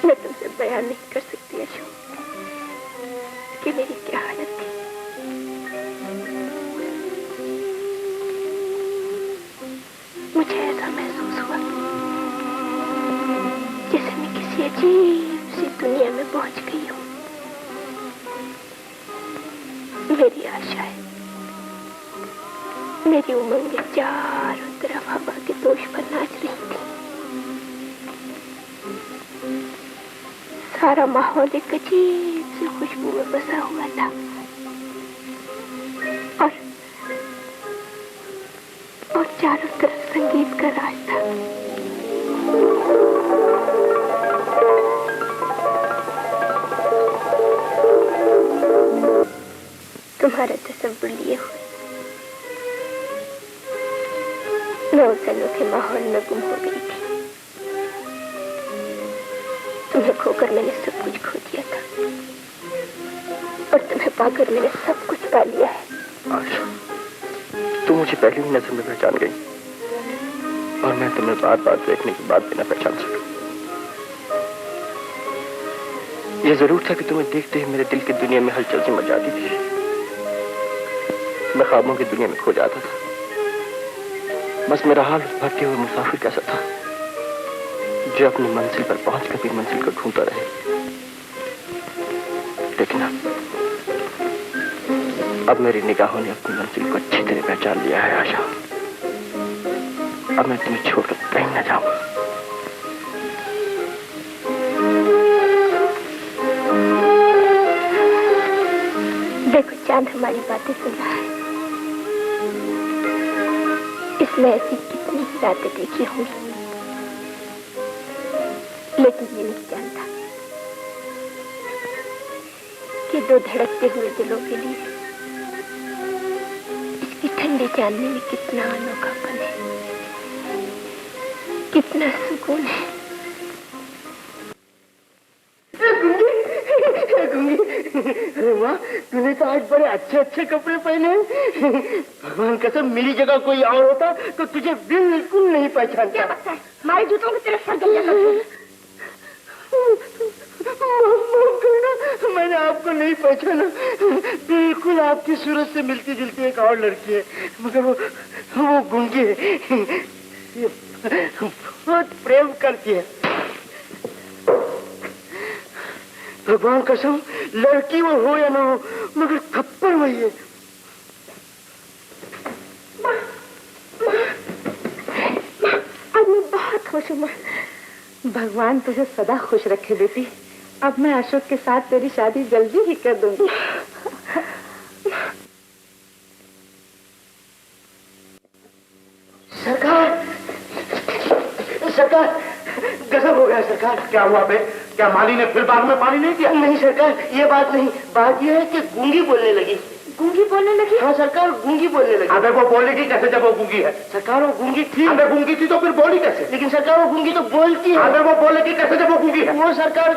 मैं तुमसे बयान नहीं कर सकती अशोक कि मेरी क्या हालत थी। मुझे ऐसा महसूस हुआ जैसे मैं किसी अजीब सी दुनिया में पहुंच गई हूँ। मेरी आशाएं, मेरी उमंगें चारों तरफ हवा के दोष पर नाच रही थी। सारा माहौल एक अजीब सी खुशबू में बसा हुआ था और चारों तरफ संगीत का राज था। तुम्हारा तस्वीर लिए हुए मैं उस अनोखे माहौल में गुम हो गई थी। तुम्हें खोकर मैंने सब कुछ खो दिया था और तुम्हें पाकर मैंने सब कुछ पा लिया है। आशा, तुम मुझे पहली ही नजर में पहचान गई और मैं तुम्हें बार बार देखने के बाद भी न पहचान सका। यह जरूर था कि तुम्हें देखते ही मेरे दिल की दुनिया में हलचल सी मच जाती थी। मैं ख्वाबों की दुनिया में खो जाता था। बस मेरा हाल उस भटके हुए मुसाफिर कैसा था जो अपनी मंजिल पर पहुंचकर भी मंजिल को ढूंढता रहे। लेकिन अब मेरी निगाहों ने अपनी मंजिल को अच्छी तरह पहचान लिया है आशा। अब मैं तुम्हें छोड़कर कहीं न जाऊंगा। देखो चांद हमारी बातें सुन रहा है। इसने ऐसी कितनी ही रातें देखी होंगी, लेकिन ये नहीं जानता कि दो धड़कते हुए दिलों के लिए इसकी ठंडी चांदनी में कितना अनोखापन है, कितना सुकून है। अरे वाह, तूने तो आज बड़े अच्छे अच्छे कपड़े पहने हैं। भगवान कसम मेरी जगह कोई और होता तो तुझे बिल्कुल नहीं पहचानता। हमारे जूतों की तरफ सर गया। मैंने आपको नहीं पहचाना। बिल्कुल आपकी सूरत से मिलती जुलती एक और लड़की है, मगर वो गूंगी है। मुझसे बहुत प्रेम करती है। भगवान कसम, लड़की वो हो या ना हो, मगर थप्पड़ वही है। अब मैं बहुत खुश हूँ। भगवान तुझे सदा खुश रखे बेटी। अब मैं अशोक के साथ तेरी शादी जल्दी ही कर दूंगी। सरकार, सरकार, गजब हो गया सरकार। क्या हुआ बे? क्या माली ने फिर बाग में पानी नहीं किया? नहीं सरकार, ये बात नहीं। बात यह है कि गूंगी बोलने लगी। गूंगी बोलने लगी? हाँ सरकार, गूंगी बोलने लगी। अबे वो बोलेगी कैसे जब वो गूंगी है? सरकार वो गूंगी थी। अबे गूंगी थी तो फिर बोली कैसे? लेकिन सरकार वो गूंगी तो बोलती है। अबे वो बोलेगी कैसे जब वो गूंगी है? वो सरकार।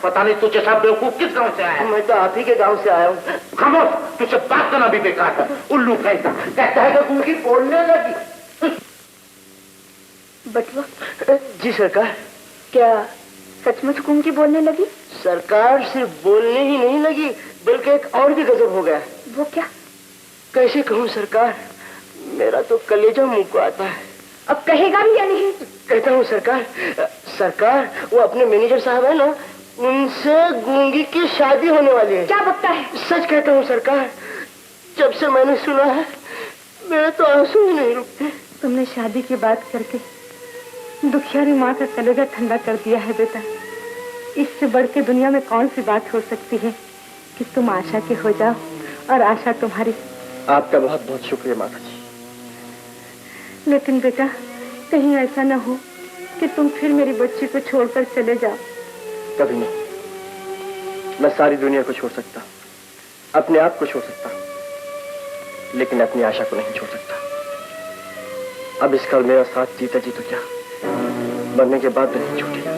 पता नहीं तुझे सब बेवकूफ किस गांव से आया है? मैं तो आप ही के गांव से आया हूँ। खामोश, तुझसे बात करना भी बेकार है। उल्लू कैसा कहता है कि गूंगी बोलने लगी। बटुआ। जी सरकार। क्या सचमुच गूंगी बोलने लगी? सरकार सिर्फ बोलने ही नहीं लगी, बल्कि एक और भी गजब हो गया। वो क्या? कैसे कहूँ सरकार, मेरा तो कलेजा मुंह को आता है। अब कहेगा भी या नहीं? कहता हूँ सरकार। सरकार, वो अपने मैनेजर साहब है ना, उनसे गूंगी की शादी होने वाली है। क्या बकता है? सच कहता हूँ सरकार, जब से मैंने सुना है मेरे तो आंसू ही नहीं रुकते। तुमने शादी की बात करके दुखियारी माँ का कलेजा ठंडा कर दिया है बेटा। इससे बढ़ के दुनिया में कौन सी बात हो सकती है कि तुम आशा के हो जाओ और आशा तुम्हारी। आपका बहुत बहुत शुक्रिया माता जी। लेकिन बेटा, कहीं ऐसा न हो कि तुम फिर मेरी बच्ची को छोड़कर चले जाओ। कभी नहीं। मैं सारी दुनिया को छोड़ सकता, अपने आप को छोड़ सकता, लेकिन अपनी आशा को नहीं छोड़ सकता। अब इस कल मेरा साथ जीता जी तो क्या, मरने के बाद तो नहीं छूटेगा।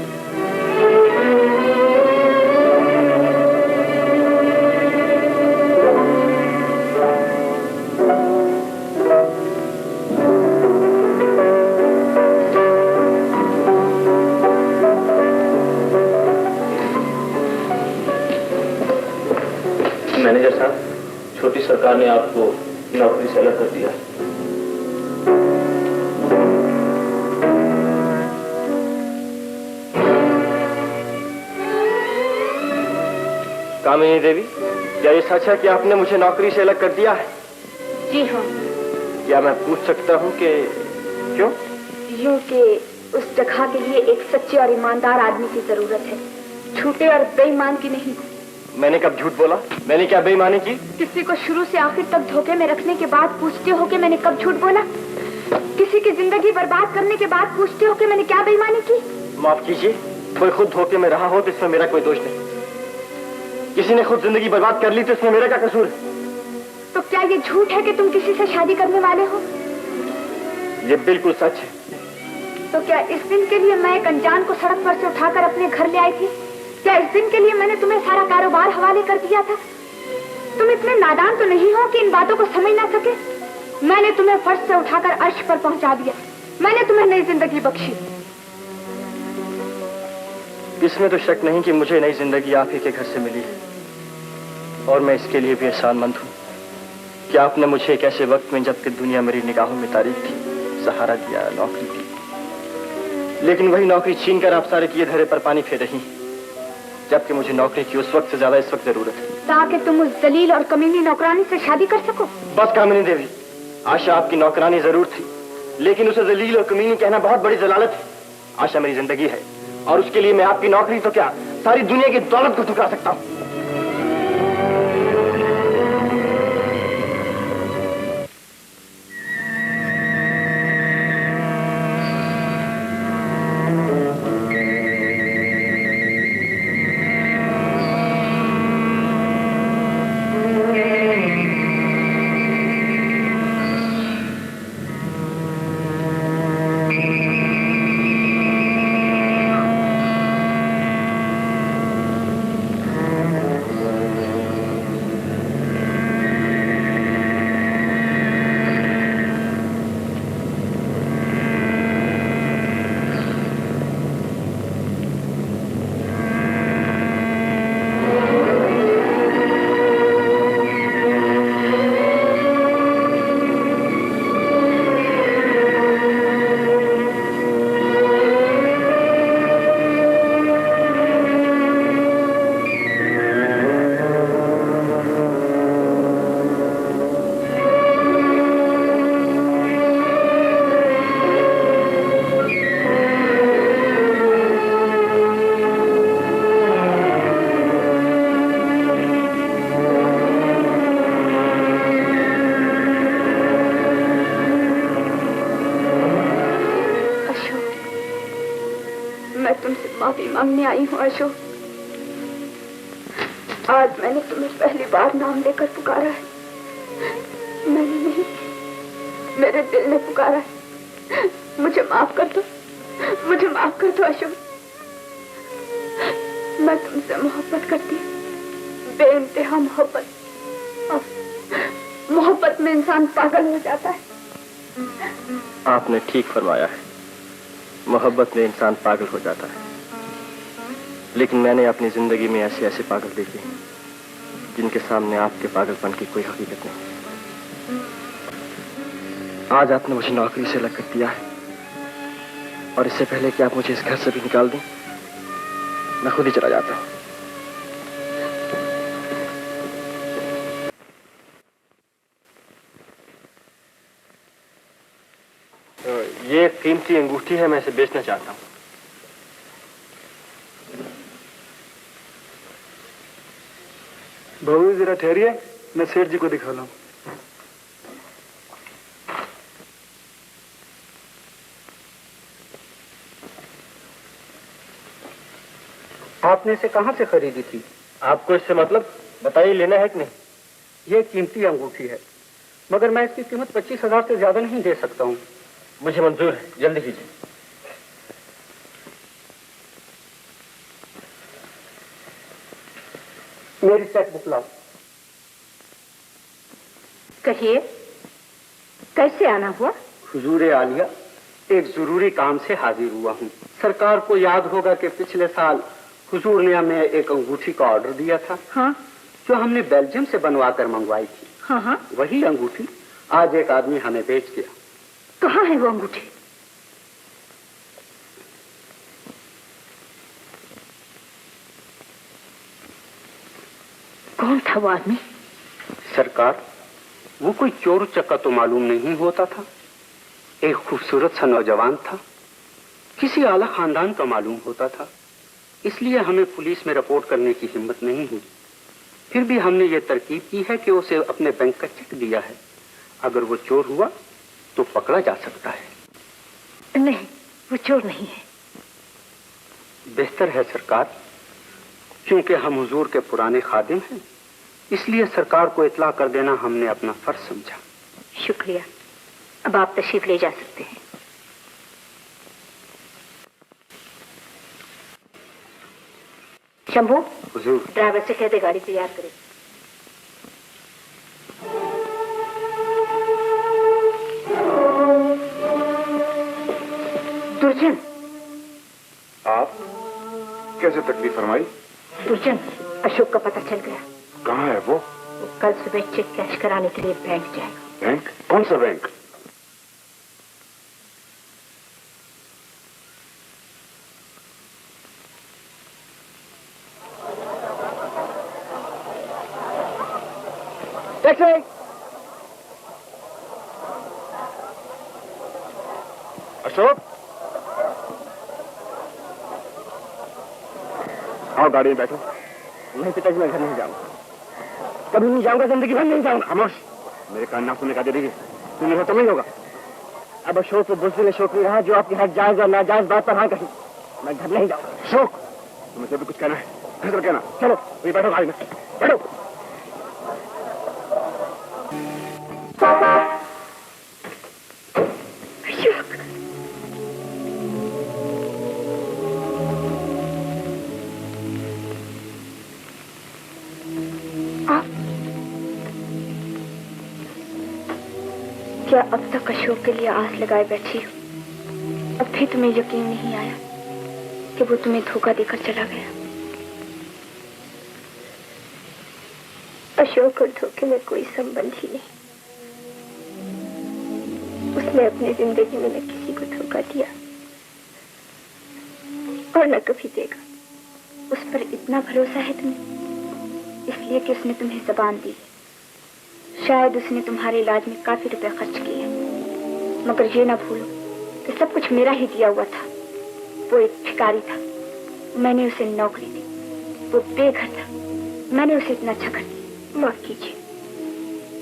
मैनेजर साहब, छोटी सरकार ने आपको नौकरी से अलग कर दिया। कामिनी देवी, क्या ये सच है कि आपने मुझे नौकरी से अलग कर दिया है? जी हाँ। क्या मैं पूछ सकता हूँ कि क्यों? यूं कि उस जगह के लिए एक सच्चे और ईमानदार आदमी की जरूरत है, झूठे और बेईमान की नहीं। मैंने कब झूठ बोला? मैंने क्या बेईमानी की? किसी को शुरू से आखिर तक धोखे में रखने के बाद पूछते हो कि मैंने कब झूठ बोला? किसी की जिंदगी बर्बाद करने के बाद पूछते हो कि मैंने क्या बेईमानी की? माफ कीजिए, कोई खुद धोखे में रहा हो तो इसमें मेरा कोई दोष नहीं। किसी ने खुद जिंदगी बर्बाद कर ली तो इसमें मेरा क्या कसूर है? तो क्या ये झूठ है कि तुम किसी से शादी करने वाले हो? ये बिल्कुल सच है। तो क्या इस दिन के लिए मैं एक अनजान को सड़क पर से उठाकर अपने घर ले आई थी? क्या इस दिन के लिए मैंने तुम्हें सारा कारोबार हवाले कर दिया था? तुम इतने नादान तो नहीं हो कि इन बातों को समझ ना सके? मैंने तुम्हें फर्श से उठाकर अर्श पर पहुंचा दिया। मैंने तुम्हें नई जिंदगी बख्शी। इसमें तो शक नहीं कि मुझे नई जिंदगी आप ही के घर से मिली है, और मैं इसके लिए भी एहसानमंद हूँ कि आपने मुझे एक ऐसे वक्त में, जबकि दुनिया मेरी निगाहों में तारीफ थी, सहारा दिया, नौकरी दी। लेकिन वही नौकरी छीनकर आप सारे किए धरे पर पानी फेर रही, जबकि मुझे नौकरी की उस वक्त से ज्यादा इस वक्त जरूरत है, ताकि तुम उस जलील और कमीनी नौकरानी से शादी कर सको। बस कामिनी देवी, आशा आपकी नौकरानी जरूर थी, लेकिन उसे जलील और कमीनी कहना बहुत बड़ी जलालत है। आशा मेरी जिंदगी है, और उसके लिए मैं आपकी नौकरी तो क्या, सारी दुनिया की दौलत को ठुकरा सकता हूँ। मांगने आई हूँ अशोक। आज मैंने तुम्हें पहली बार नाम लेकर पुकारा है। मैंने नहीं, मेरे दिल ने पुकारा है। मुझे माफ कर दो, मुझे माफ कर दो अशोक। मैं तुमसे मोहब्बत करती हूँ, बेइंतहा मोहब्बत। मोहब्बत में इंसान पागल हो जाता है। आपने ठीक फरमाया है, मोहब्बत में इंसान पागल हो जाता है। लेकिन मैंने अपनी जिंदगी में ऐसे ऐसे पागल देखे हैं जिनके सामने आपके पागलपन की कोई हकीकत नहीं। आज आपने मुझे नौकरी से अलग कर दिया है, और इससे पहले कि आप मुझे इस घर से भी निकाल दें, मैं खुद ही चला जाता हूं। ये कीमती अंगूठी है, मैं इसे बेचना चाहता हूं। बहू जरा ठहरिए, मैं सेठ जी को दिखा लाऊं। आपने इसे कहां से खरीदी थी? आपको इससे मतलब बताइए, लेना है कि नहीं? ये कीमती अंगूठी है, मगर मैं इसकी कीमत 25,000 से ज्यादा नहीं दे सकता हूँ। मुझे मंजूर है, जल्दी कीजिए। मेरी चेक बुक लाओ। कहिए, कैसे आना हुआ? हुजूर आलिया, एक जरूरी काम से हाजिर हुआ हूँ। सरकार को याद होगा कि पिछले साल हुजूर ने हमें एक अंगूठी का ऑर्डर दिया था। हाँ, जो हमने बेल्जियम से बनवा कर मंगवाई थी। हाँ हाँ। वही अंगूठी आज एक आदमी हमें बेच गया। कहाँ है वो अंगूठी? कौन था वो आदमी? सरकार, वो कोई चोर उचक्का तो मालूम नहीं होता था। एक खूबसूरत सा नौजवान था, किसी आला खानदान का मालूम होता था। इसलिए हमें पुलिस में रिपोर्ट करने की हिम्मत नहीं हुई। फिर भी हमने ये तरकीब की है कि उसे अपने बैंक का चेक दिया है। अगर वो चोर हुआ तो पकड़ा जा सकता है। नहीं, वो चोर नहीं है। बेहतर है सरकार, क्योंकि हम हुजूर के पुराने खादिम हैं, इसलिए सरकार को इत्ला कर देना हमने अपना फर्ज समझा। शुक्रिया। अब आप तशरीफ ले जा सकते हैं। शंभू, हुजूर। ड्राइवर से कह दे गाड़ी तैयार करे। दुर्जन, आप कैसे तकलीफ फरमाई? दुर्जन, अशोक का पता चल गया। कहाँ है वो? वो कल सुबह चेक कैश कराने के लिए बैंक जाएगा। बैंक? कौन सा बैंक? टैक्सी। अशोक, आओ गाड़ी में बैठो। नहीं पिताजी, मैं घर नहीं जाऊंगा, कभी नहीं जाऊंगा, जिंदगी भर नहीं जाऊंगा। खामोश, मेरे कान ना सुनने का दे दीजिए, सुनने तो नहीं होगा। अब अशोक को बुज़दिल अशोक नहीं रहा जो आपकी हर जायज और नाजायज बात पर हाँ कही। मैं घर नहीं जाऊंगा। अशोक, तुम्हें जब भी कुछ कहना है फिर से कहना। चलो वही बैठो गाड़ी में, बैठो। क्या अब तक अशोक के लिए आस लगाए बैठी हो? अब भी तुम्हें यकीन नहीं आया कि वो तुम्हें धोखा देकर चला गया? अशोक और धोखे में कोई संबंध ही नहीं। उसने अपनी जिंदगी में न किसी को धोखा दिया और न कभी देगा। उस पर इतना भरोसा है तुम्हें, इसलिए कि उसने तुम्हें जबान दी है। शायद उसने तुम्हारे इलाज में काफी रुपए खर्च किए, मगर ये ना भूलो कि सब कुछ मेरा ही दिया हुआ था। वो एक भिखारी था, मैंने उसे नौकरी दी। वो बेघर था, मैंने उसे इतना अच्छा घर दिया। माफ कीजिए,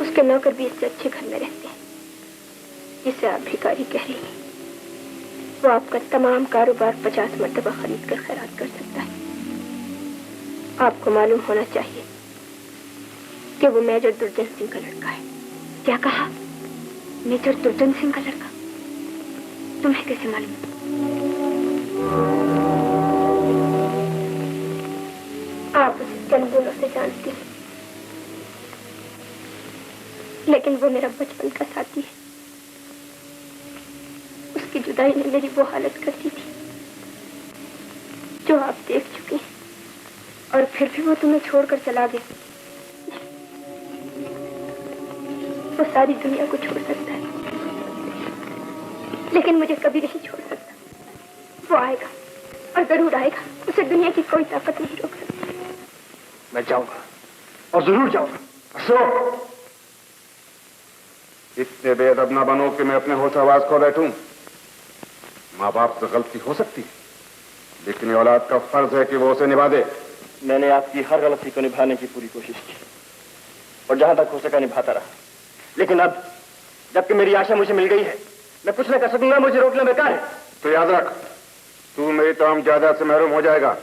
उसके नौकर भी इससे अच्छे घर में रहते हैं, जिसे आप भिखारी कह रही हैं। वो आपका तमाम कारोबार 50 मरतबा खरीद कर खैरात कर सकता है। आपको मालूम होना चाहिए कि वो मेजर दुर्जन सिंह का लड़का है। क्या कहा? मेजर दुर्जन सिंह का लड़का? तुम्हें कैसे मालूम? आप उसे चंद दिनों से जानती हैं, लेकिन वो मेरा बचपन का साथी है। उसकी जुदाई ने मेरी वो हालत कर दी थी जो आप देख चुकी हैं, और फिर भी वो तुम्हें छोड़कर चला गया। वो सारी दुनिया को छोड़ सकता है, लेकिन मुझे कभी नहीं छोड़ सकता। वो आएगा और जरूर आएगा, उसे दुनिया की कोई ताकत नहीं रोक सकती। मैं जाऊंगा और जरूर जाऊंगा। अशोक, इतने बेअदब ना बनो कि मैं अपने होश आवाज खो बैठूं। माँ बाप से गलती हो सकती है, लेकिन ये औलाद का फर्ज है कि वो उसे निभा दे। मैंने आपकी हर गलती को निभाने की पूरी कोशिश की और जहां तक हो सका निभाता रहा, लेकिन अब जबकि मेरी आशा मुझे मिल गई है, मैं कुछ न कर सकूंगा। मुझे रोकना बेकार है। तो याद रख, तू मेरी तमाम जायदाद से महरूम हो जाएगा।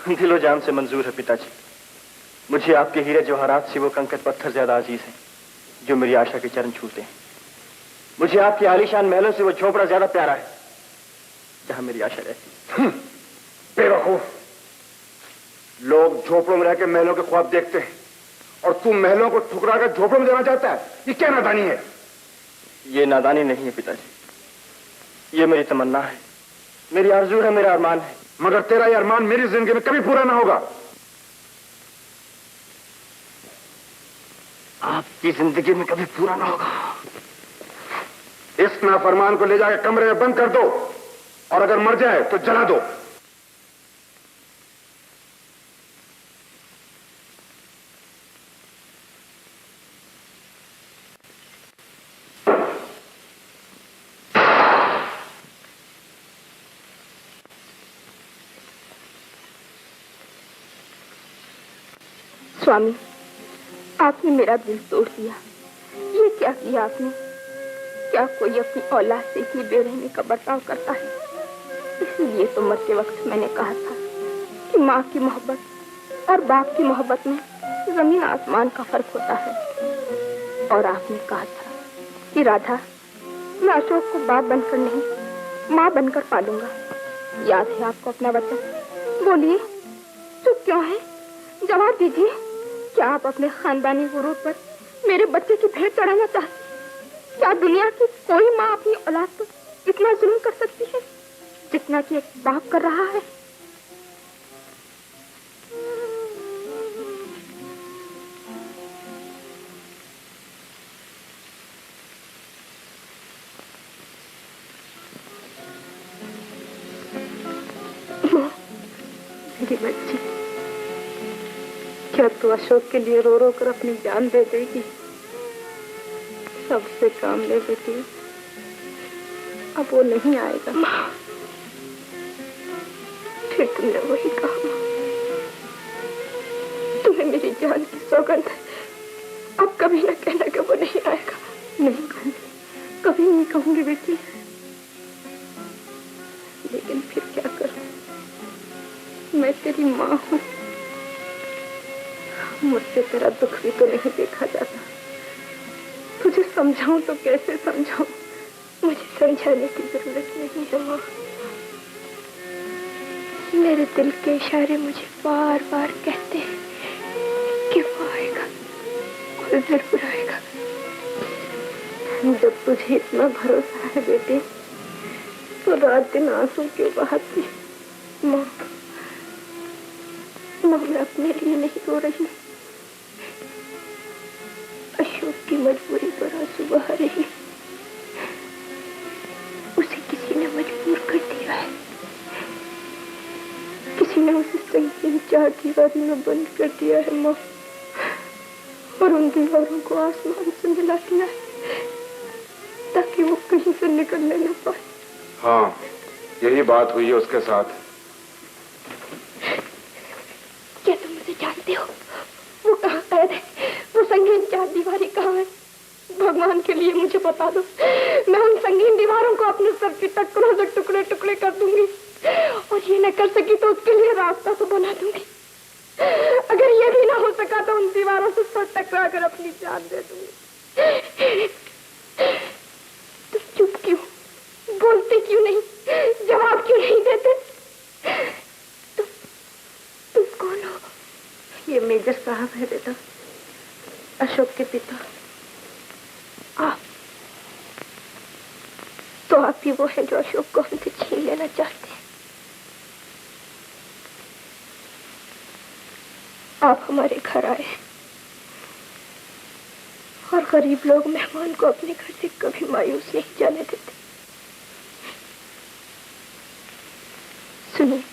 दिलो जान से मंजूर है पिताजी। मुझे आपके हीरे जवाहरात से वो कंकड़ पत्थर ज्यादा अजीज हैं जो मेरी आशा के चरण छूते हैं। मुझे आपके आलीशान महलों से वो झोपड़ा ज्यादा प्यारा है जहां मेरी आशा रहती है। बेवकूफ, लोग झोपड़ों में रहकर महलों के ख्वाब देखते हैं और तू महलों को ठुकरा कर झोपड़ों में देना चाहता है। ये क्या नादानी है? ये नादानी नहीं है पिताजी, ये मेरी तमन्ना है, मेरी आरज़ू है, मेरा अरमान है। मगर तेरा ये अरमान मेरी जिंदगी में कभी पूरा ना होगा। आपकी जिंदगी में कभी पूरा ना होगा। इस नाफरमान को ले जाकर कमरे में बंद कर दो और अगर मर जाए तो जला दो। स्वामी, आपने मेरा दिल तोड़ दिया। ये क्या किया आपने? क्या कोई अपनी औलाद से इतनी बेरहमी का बर्ताव करता है? इसीलिए तो मरते वक्त मैंने कहा था कि माँ की मोहब्बत और बाप की मोहब्बत में जमीन आसमान का फर्क होता है। और आपने कहा था कि राधा, मैं अशोक को बाप बनकर नहीं, माँ बनकर पालूंगा। याद है आपको अपना वचन? बोलिए, चुप क्यों है? जवाब दीजिए। क्या आप अपने खानदानी गुरूर पर मेरे बच्चे की भेंट चढ़ाना चाहते? क्या दुनिया की कोई माँ अपनी औलाद पर इतना जुल्म कर सकती है जितना कि एक बाप कर रहा है? मेरी बच्ची, क्या तू अशोक के लिए रो रो कर अपनी जान दे देगी? सबसे काम ले बेटी, अब वो नहीं आएगा। माँ, फिर तुमने वही कहा। तुम्हें मेरी जान की सौगंध है, अब कभी न कहना कि वो नहीं आएगा। नहीं कहूंगी, कभी नहीं कहूंगी बेटी। लेकिन फिर क्या करूं? मैं तेरी माँ हूँ, मुझसे तेरा दुख भी तो नहीं देखा जाता। तुझे समझाऊं तो कैसे समझाऊं? मुझे समझाने की जरूरत नहीं है माँ। मेरे दिल के इशारे मुझे बार बार कहते हैं कि वो आएगा, वो जरूर आएगा। जब तुझे इतना भरोसा है बेटे, तो रात दिन आंसू क्यों बहाती? माँ, मैं अपने लिए नहीं रो रही, अशोक की मजबूरी पर आंसू बहा रही। उसे किसी ने मजबूर कर दिया है, किसी ने उसे संगीन चार दीवारी में बंद कर दिया है माँ, और उन दीवारों को आसमान से मिला दिया है ताकि वो कहीं से निकलने न पाए। हाँ, यही बात हुई है उसके साथ। क्या तुम मुझे जानते हो? वो कहाँ कैद है? वो संगीन चार दीवारी कहाँ है? भगवान के लिए मुझे बता दो। मैं उन संगीन दीवारों को अपने सर के टुकड़ों से टुकड़े टुकड़े कर दूंगी, और ये न कर सकी तो उसके लिए रास्ता तो बना दूंगी। और टकरा कर अपनी जान दे दूंगी। तुम चुप क्यों, बोलते क्यों नहीं, जवाब क्यों नहीं देते? तुम कौन हो? ये मेजर साहब है बेटा, अशोक के पिता। आप तो आप ही वो है जो अशोक को हमसे छीन लेना चाहते हैं। आप हमारे घर आए और गरीब लोग मेहमान को अपने घर से कभी मायूस नहीं जाने देते। सुनिए,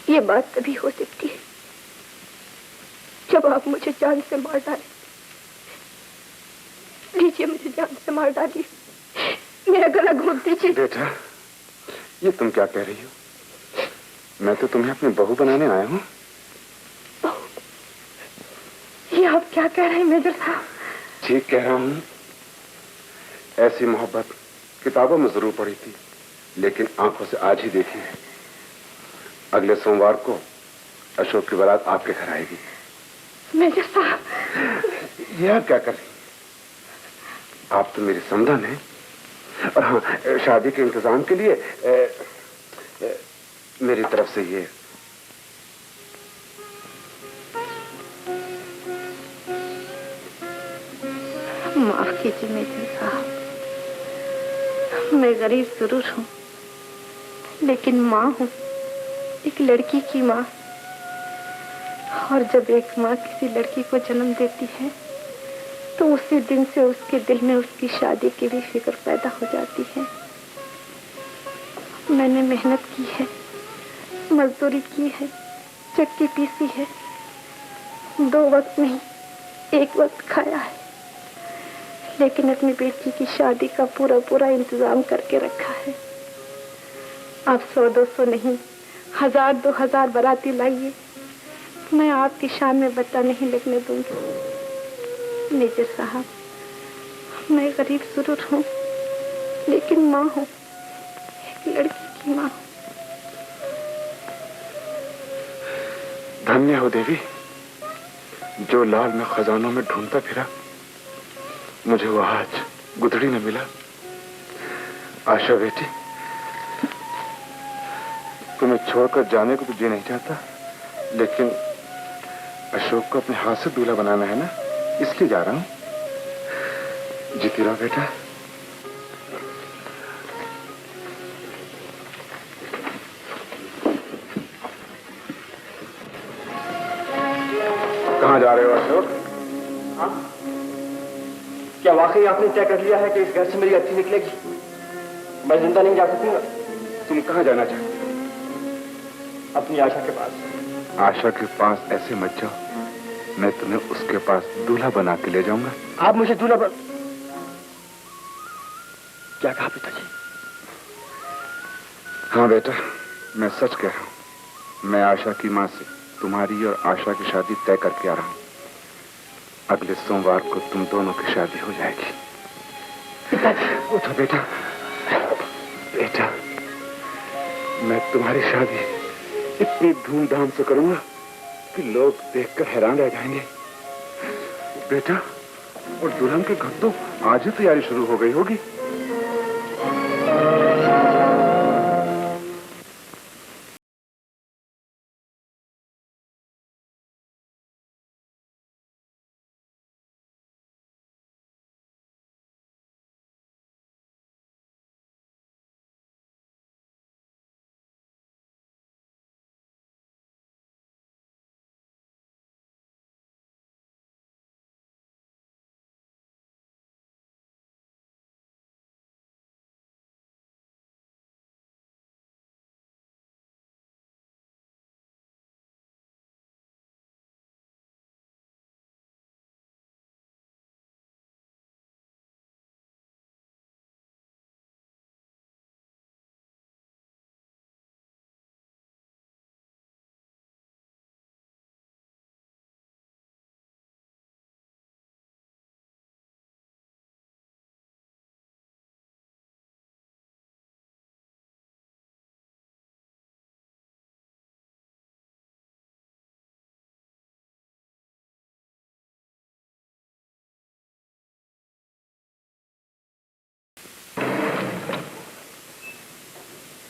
ये बात तभी हो सकती है जब आप मुझे जान से मार डालें। लीजिए, मुझे जान से मार डालिए, मेरा गला घोंट दीजिए। बेटा, ये तुम क्या कह रही हो? मैं तो तुम्हें अपनी बहू बनाने आया हूँ। ये आप क्या कह रहे हैं मेजर साहब? ठीक कह रहा हूँ। ऐसी मोहब्बत किताबों में जरूर पढ़ी थी, लेकिन आंखों से आज ही देखी है। अगले सोमवार को अशोक की बारात आपके घर आएगी। मेजर साहब, यह क्या कर रही? आप तो मेरी समधन हैं। और हाँ, शादी के इंतजाम के लिए मेरी तरफ से ये माफ कीजिए मेजर साहब, मैं गरीब जरूर हूँ, लेकिन माँ हूँ, एक लड़की की माँ। और जब एक माँ किसी लड़की को जन्म देती है तो उसी दिन से उसके दिल में उसकी शादी की भी फिक्र पैदा हो जाती है। मैंने मेहनत की है, मजदूरी की है, चक्की पीसी है, 2 वक्त नहीं 1 वक्त खाया है, लेकिन अपनी बेटी की शादी का पूरा इंतजाम करके रखा है। आप 100-200 नहीं, 1000-2000 बाराती लाइए, मैं आपकी शान में बच्चा नहीं लगने दूंगी। मेजर साहब, मैं गरीब जरूर हूँ, लेकिन माँ हूँ, एक लड़की की माँ। धन्य हो देवी, जो लाल मैं खजानों में ढूंढता फिरा, मुझे वो आज गुदड़ी में मिला। आशा बेटी, तुम्हें छोड़कर जाने को तो जी नहीं चाहता, लेकिन अशोक को अपने हाथ से दूल्हा बनाना है ना, इसलिए जा रहा हूं। जीती रहो बेटा। कहाँ जा रहे हो अशोक? हाँ? क्या वाकई आपने तय कर लिया है कि इस घर से मेरी अच्छी निकलेगी? मैं जिंदा नहीं जा सकूंगा। तुम कहाँ जाना चाहते हो? अपनी आशा के पास। आशा के पास ऐसे मत जाओ, मैं तुम्हें उसके पास दूल्हा बना के ले जाऊंगा। आप मुझे दूल्हा क्या कहा पिताजी? हाँ बेटा, मैं सच कह रहा हूँ। मैं आशा की माँ से तुम्हारी और आशा की शादी तय करके आ रहा हूँ। अगले सोमवार को तुम दोनों की शादी हो जाएगी। पिताजी, उठो बेटा। बेटा, मैं तुम्हारी शादी इतनी धूमधाम से करूंगा कि लोग देखकर हैरान रह जाएंगे। बेटा, और दुल्हन के घर तो आज ही तैयारी शुरू हो गई होगी।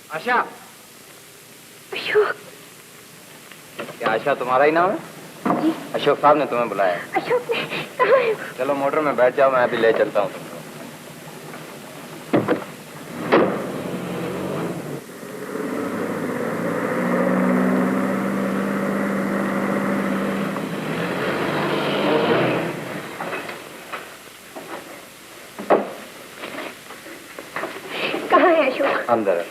आशा। अशोक। क्या आशा तुम्हारा ही नाम है? जी। अशोक साहब ने तुम्हें बुलाया है। अशोक ने कहाँ है? चलो मोटर में बैठ जाओ, मैं अभी ले चलता हूँ तुमको। कहाँ है अशोक? अंदर है।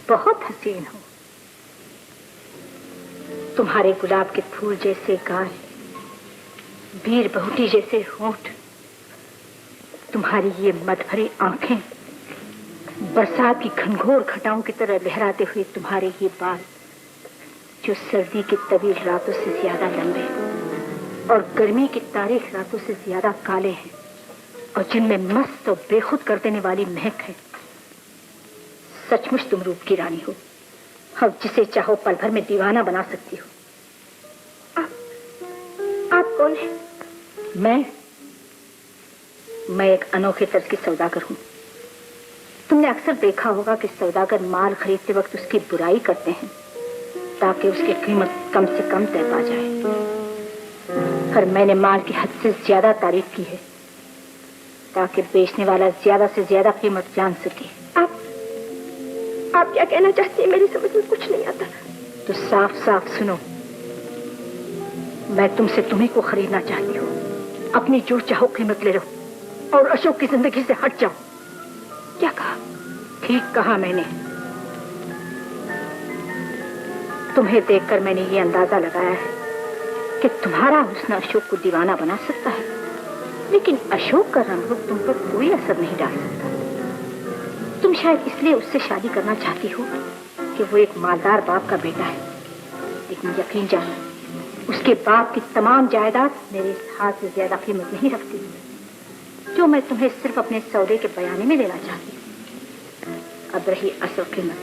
बहुत हसीन हो। तुम्हारे गुलाब के फूल जैसे गाल, वीर बहुटी जैसे होंठ, तुम्हारी ये मद भरी आंखें, बरसात की घनघोर घटाओं की तरह लहराते हुए तुम्हारे ये बाल, जो सर्दी की तवील रातों से ज्यादा लंबे और गर्मी की तारीख रातों से ज्यादा काले हैं, और जिनमें मस्त और बेखुद कर देने वाली महक है। सचमुच तुम रूप की रानी हो, अब जिसे चाहो पल भर में दीवाना बना सकती हो। आप कौन है? मैं एक अनोखे तर्ज की सौदागर हूँ। तुमने अक्सर देखा होगा कि सौदागर माल खरीदते वक्त उसकी बुराई करते हैं ताकि उसकी कीमत कम से कम तय पा जाए, पर मैंने माल की हद से ज्यादा तारीफ की है ताकि बेचने वाला ज्यादा से ज्यादा कीमत जान सके। आप क्या कहना चाहती हैं? मेरी समझ में कुछ नहीं आता। तो साफ साफ सुनो, मैं तुमसे तुम्ही को खरीदना चाहती हूँ। अपनी जो चाहो कीमत ले लो और अशोक की जिंदगी से हट जाओ। क्या कहा? ठीक कहा मैंने। तुम्हें देखकर मैंने ये अंदाजा लगाया है कि तुम्हारा हुस्न अशोक को दीवाना बना सकता है, लेकिन अशोक का रंग रूप तुम पर कोई असर नहीं डाल सकता। तुम शायद इसलिए उससे शादी करना चाहती हो कि वो एक मालदार बाप का बेटा है, लेकिन यकीन जानो उसके बाप की तमाम जायदाद मेरे हाथ से ज्यादा कीमत नहीं रखती, जो मैं तुम्हें सिर्फ अपने सौदे के बयाने में देना चाहती हूँ। अब रही असल कीमत,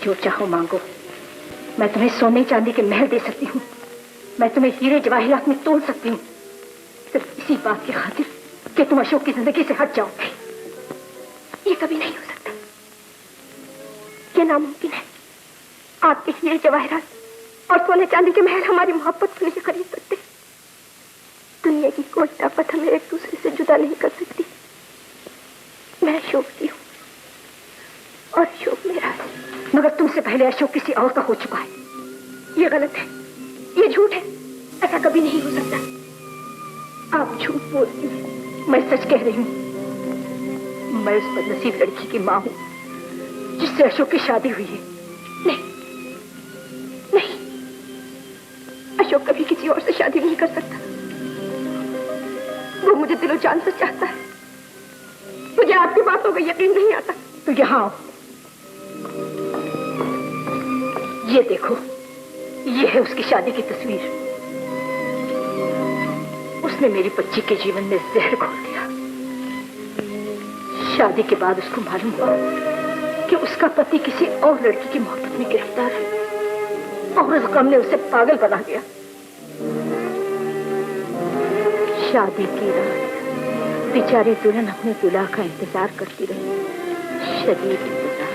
जो चाहो मांगो। मैं तुम्हें सोने चांदी के महल दे सकती हूँ, मैं तुम्हें हीरे जवाहरात में तोल सकती हूँ, सिर्फ इसी बात की खातिर कि तुम अशोक की जिंदगी से हट जाओ। ये कभी नहीं हो सकता, ये नामुमकिन है। आपके हीरे जवाहरात और सोने चांदी के महल हमारी मोहब्बत को नहीं खरीद सकते। दुनिया की कोई ताकत हमें एक दूसरे से जुदा नहीं कर सकती। मैं अशोक की हूँ और अशोक मेरा है, मगर तुमसे पहले अशोक किसी और का हो चुका है। ये गलत है, ये झूठ है, ऐसा कभी नहीं हो सकता। आप झूठ बोलती हैं, मैं सच कह रही हूँ। मैं उस बदनसीब लड़की की माँ हूँ जिससे अशोक की शादी हुई है। नहीं, नहीं, अशोक कभी किसी और से शादी नहीं कर सकता। वो मुझे दिलो जान से चाहता है। मुझे आपकी बातों का यकीन नहीं आता। तो यहाँ आओ, ये देखो, ये है उसकी शादी की तस्वीर। उसने मेरी बच्ची के जीवन में जहर घोल दिया। शादी के बाद उसको मालूम हुआ कि उसका पति किसी और लड़की की मोहब्बत में गिरफ्तार है और उस गम ने उसे पागल बना दिया। शादी की रात बेचारी दुल्हन अपने दूल्हा का इंतजार करती रही। शदीद इंतजार।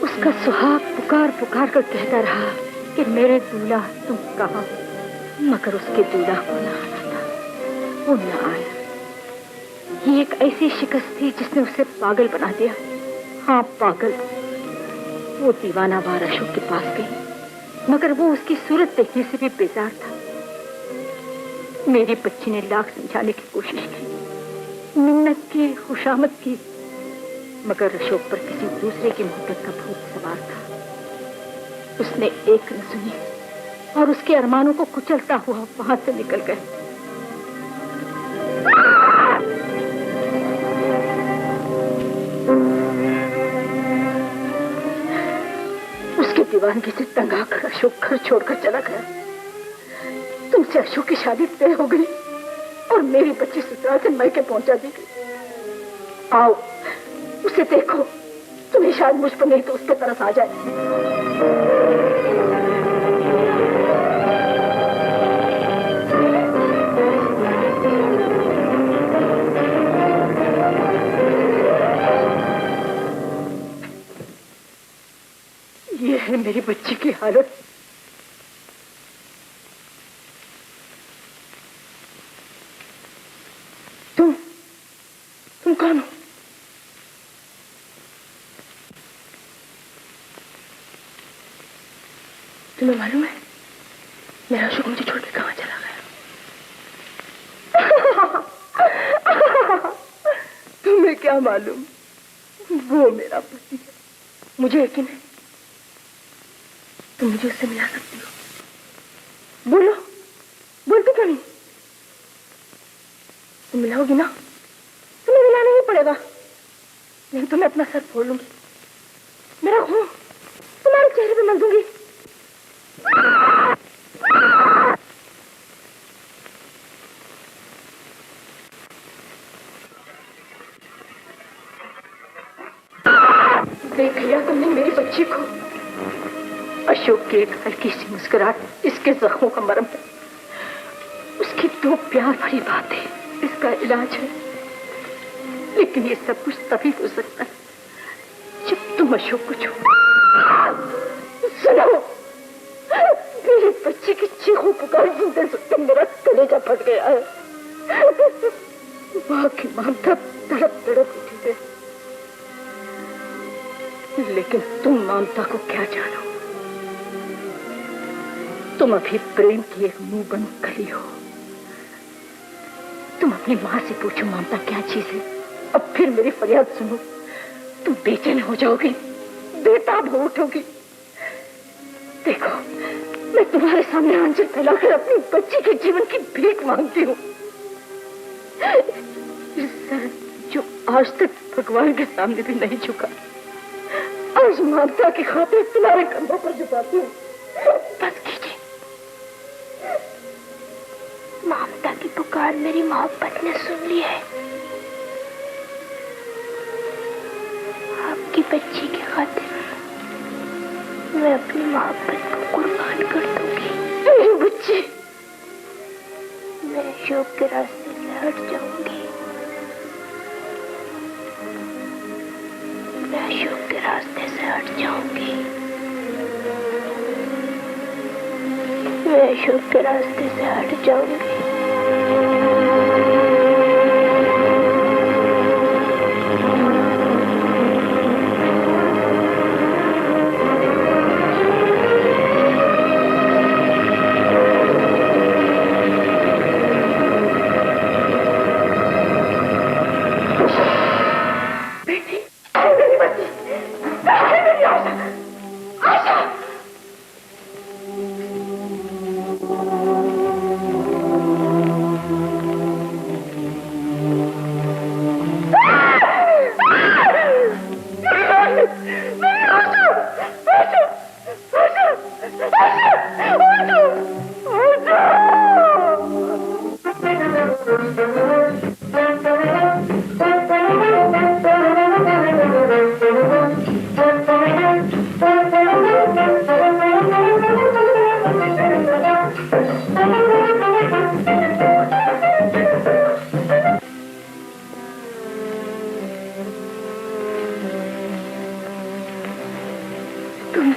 उसका सुहाग पुकार पुकार कर कहता रहा कि मेरे दूल्हा तुम कहाँ हो, मगर उसके दूल्हा को न आना था, वो न आया। ये एक ऐसी शिकस्त थी जिसने उसे पागल बना दिया। हाँ, पागल। वो दीवाना बार अशोक के पास गई, मगर वो उसकी सूरत देखने से भी बेजार था। मेरी बच्ची ने लाख समझाने की कोशिश की, मिन्नत की, खुशामद की, मगर अशोक पर किसी दूसरे की मोहब्बत का भूत सवार था। उसने एक न सुनी और उसके अरमानों को कुचलता हुआ वहां से निकल गया। दीवानगी से तंग आकर अशोक घर छोड़कर चला गया। तुमसे अशोक की शादी तय हो गई और मेरी बच्ची ससुराल से मैके पहुंचा दी गई। आओ उसे देखो, तुम्हें शायद मुझ पर नहीं तो उस पर तरस आ जाए। ये है मेरी बच्ची की हालत। तुम कौन हो? तुम्हें मालूम है मेरा अशोक मुझे छोड़ के कहां चला गया? तुम्हें क्या मालूम, वो मेरा पति है। मुझे यकीन है तुम मुझे उससे मिला सकती हो। बोलो, बोलती क्यों नहीं? तुम मिलाओगी ना? तुम्हें मिलाना ही पड़ेगा, नहीं तो मैं अपना सर फोड़ लूंगी। मेरा खून तुम्हारे चेहरे पे मल दूंगी। देख लिया तुमने मेरी बच्ची को? अशोक की एक हल्की सी मुस्कुराहट इसके जख्मों का मरहम है। उसकी दो प्यार भरी बातें इसका इलाज है। लेकिन ये सब कुछ तभी हो सकता है जब तुम अशोक को छोड़ो। सुनो, मेरी बच्ची की चीखों पुकार सुनते सुनते मेरा कलेजा फट गया है। माँ की ममता तड़प तड़प उठी है। लेकिन तुम ममता को क्या जानो? तुम अभी प्रेम की एक मुंह बंद कली हो। तुम अपनी माँ से पूछो ममता क्या चीज है, अब फिर मेरी फरियाद सुनो। तुम बेचैन हो जाओगी, बेताब हो उठोगी। देखो, मैं तुम्हारे सामने आंचल फैलाकर अपनी बच्ची के जीवन की भीख मांगती हूँ। जो आज तक भगवान के सामने भी नहीं झुका, आज ममता की खातिर तुम्हारे कंधों पर झुकाती हूँ। बस कीजिए। ममता की पुकार मेरी मोहब्बत ने सुन ली है। आपकी बच्ची की खातिर मैं अपनी मोहब्बत को कुर्बान कर दूंगी। मेरी बच्ची, मैं अशोक के रास्ते से हट जाऊंगी। मैं अशोक के रास्ते से हट जाऊंगी। मैं अशोक के रास्ते से हट जाऊंगी।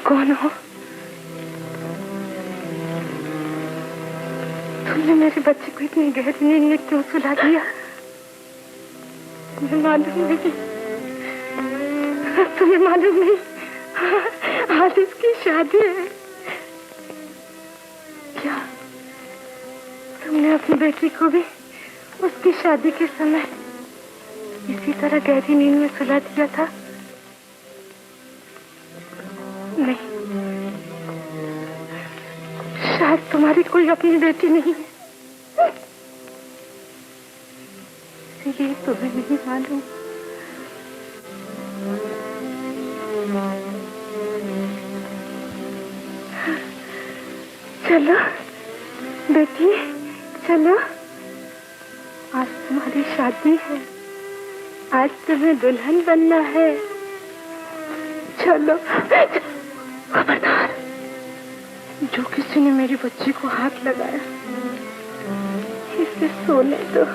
कौन हो? तुमने मेरी बच्ची को इतनी गहरी नींद में क्यों सुला दिया? तुम्हें मालूम नहीं? तुम्हें मालूम नहीं? आज इसकी शादी है। क्या तुमने अपनी बेटी को भी उसकी शादी के समय इसी तरह गहरी नींद में सुला दिया था? नहीं, शायद तुम्हारी कोई अपनी बेटी नहीं है, ये तुम्हें नहीं मालूम। चलो बेटी, चलो, आज तुम्हारी शादी है, आज तुम्हें दुल्हन बनना है। चलो। खबरदार, जो किसी ने मेरी बच्ची को हाथ लगाया, इसे सोने दो।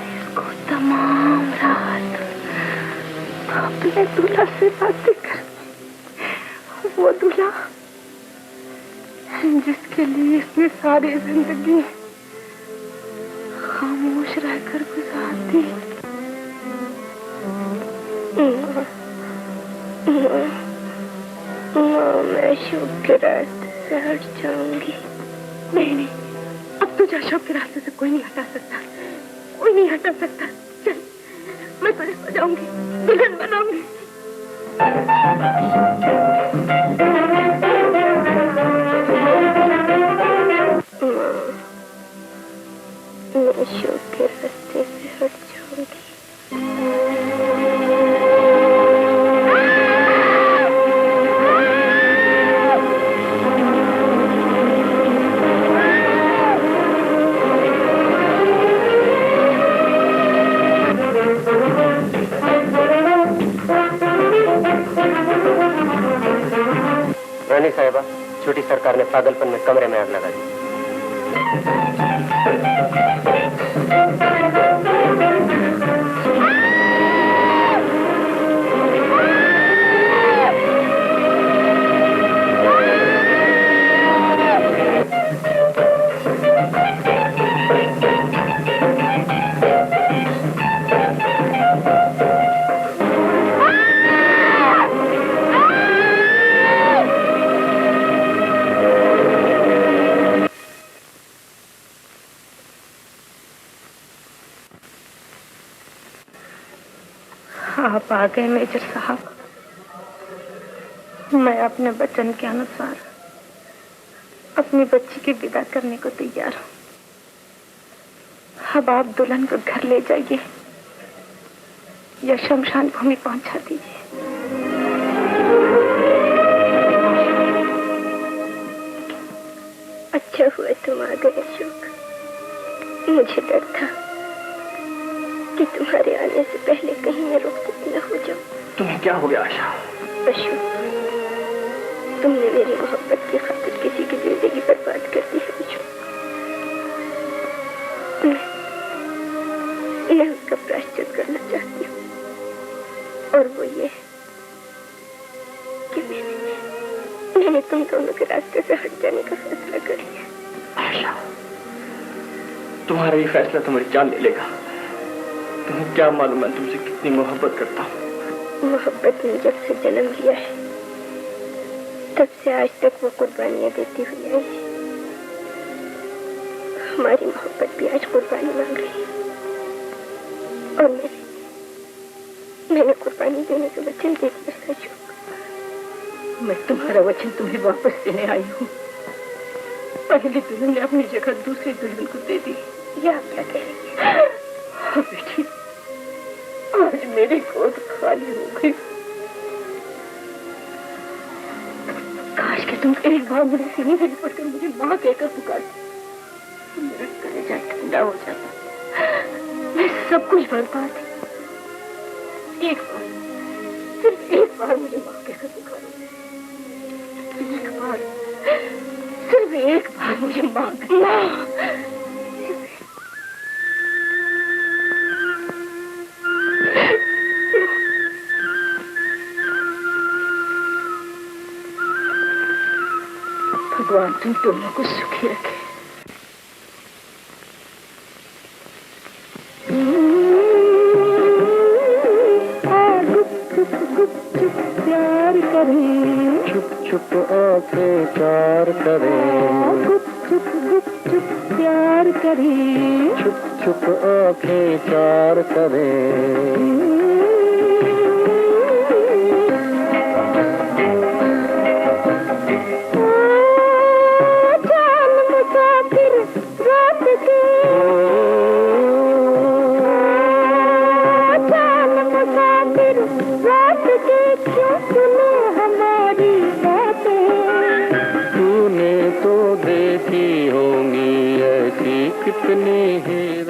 इसको तमाम रात अपने दूल्हा से बातें कर, वो दूल्हा जिसके लिए इसने सारी जिंदगी खामोश रहकर गुजार दी। मैं अशोक के रास्ते से हट जाऊंगी। नहीं नहीं, अब तुझे अशोक के रास्ते से कोई नहीं हटा सकता, कोई नहीं हटा सकता। चल, मैं तुझे सजाऊंगी, दुल्हन बनाऊंगी। मैं अशोक के रास्ते से हट जाऊंगी। रानी साहिबा, छोटी सरकार ने पागलपन में कमरे में आग लगा दी। आप आ गए मेजर साहब। मैं अपने वचन के अनुसार अपनी बच्ची की विदा करने को तैयार हूँ। अब आप दुल्हन को घर ले जाइए या शमशान भूमि पहुंचा दीजिए। अच्छा हुआ तुम आ गए अशोक। मुझे डर था कि तुम्हारे आने से पहले कहीं मैं रुखसत न हो जाऊं। तुम्हें क्या हो गया आशा? अशोक, तुमने मेरी मोहब्बत की खातिर किसी की जिंदगी बर्बाद कर दी है अशोक। मैं उसका प्रायश्चित करना चाहती हूँ, और वो ये कि मैंने तुम दोनों के रास्ते से हट जाने का फैसला कर लिया। आशा, तुम्हारा ये फैसला तो मेरी जान ले लेगा। तुम्हें क्या मालूम है तुमसे कितनी मोहब्बत करता हूँ। मोहब्बत ने जब से जन्म लिया है, तब से आज तक वो कुर्बानियां देती हुई आई है। हमारी मोहब्बत भी आज कुर्बानी मांग रही है, और मैंने कुर्बानी देने का वचन दे दिया है अशोक। मैं तुम्हारा वचन तुम्हें वापस देने आई हूँ। पहली दुल्हन ने अपनी जगह दूसरी दुल्हन को दे दी। ये आप क्या कह रही हैं? बेटी, आज मेरी गोद खाली हो गई। काश कि तुम एक बार मेरे सीने से लिपटकर मुझे माँ कहकर पुकारती, मेरा कलेजा ठंडा हो जाता। मैं सब कुछ बर्बाद थी। एक बार, सिर्फ एक बार मुझे माँ कहकर पुकारो। एक बार, सिर्फ एक बार मुझे माँ। भगवान तुम दोनों को सुखी रखे। गुप चुप प्यार करें, छुप छुप आंखें चार करें, गुप चुप प्यार करें, छुप छुप आंखें चार करें।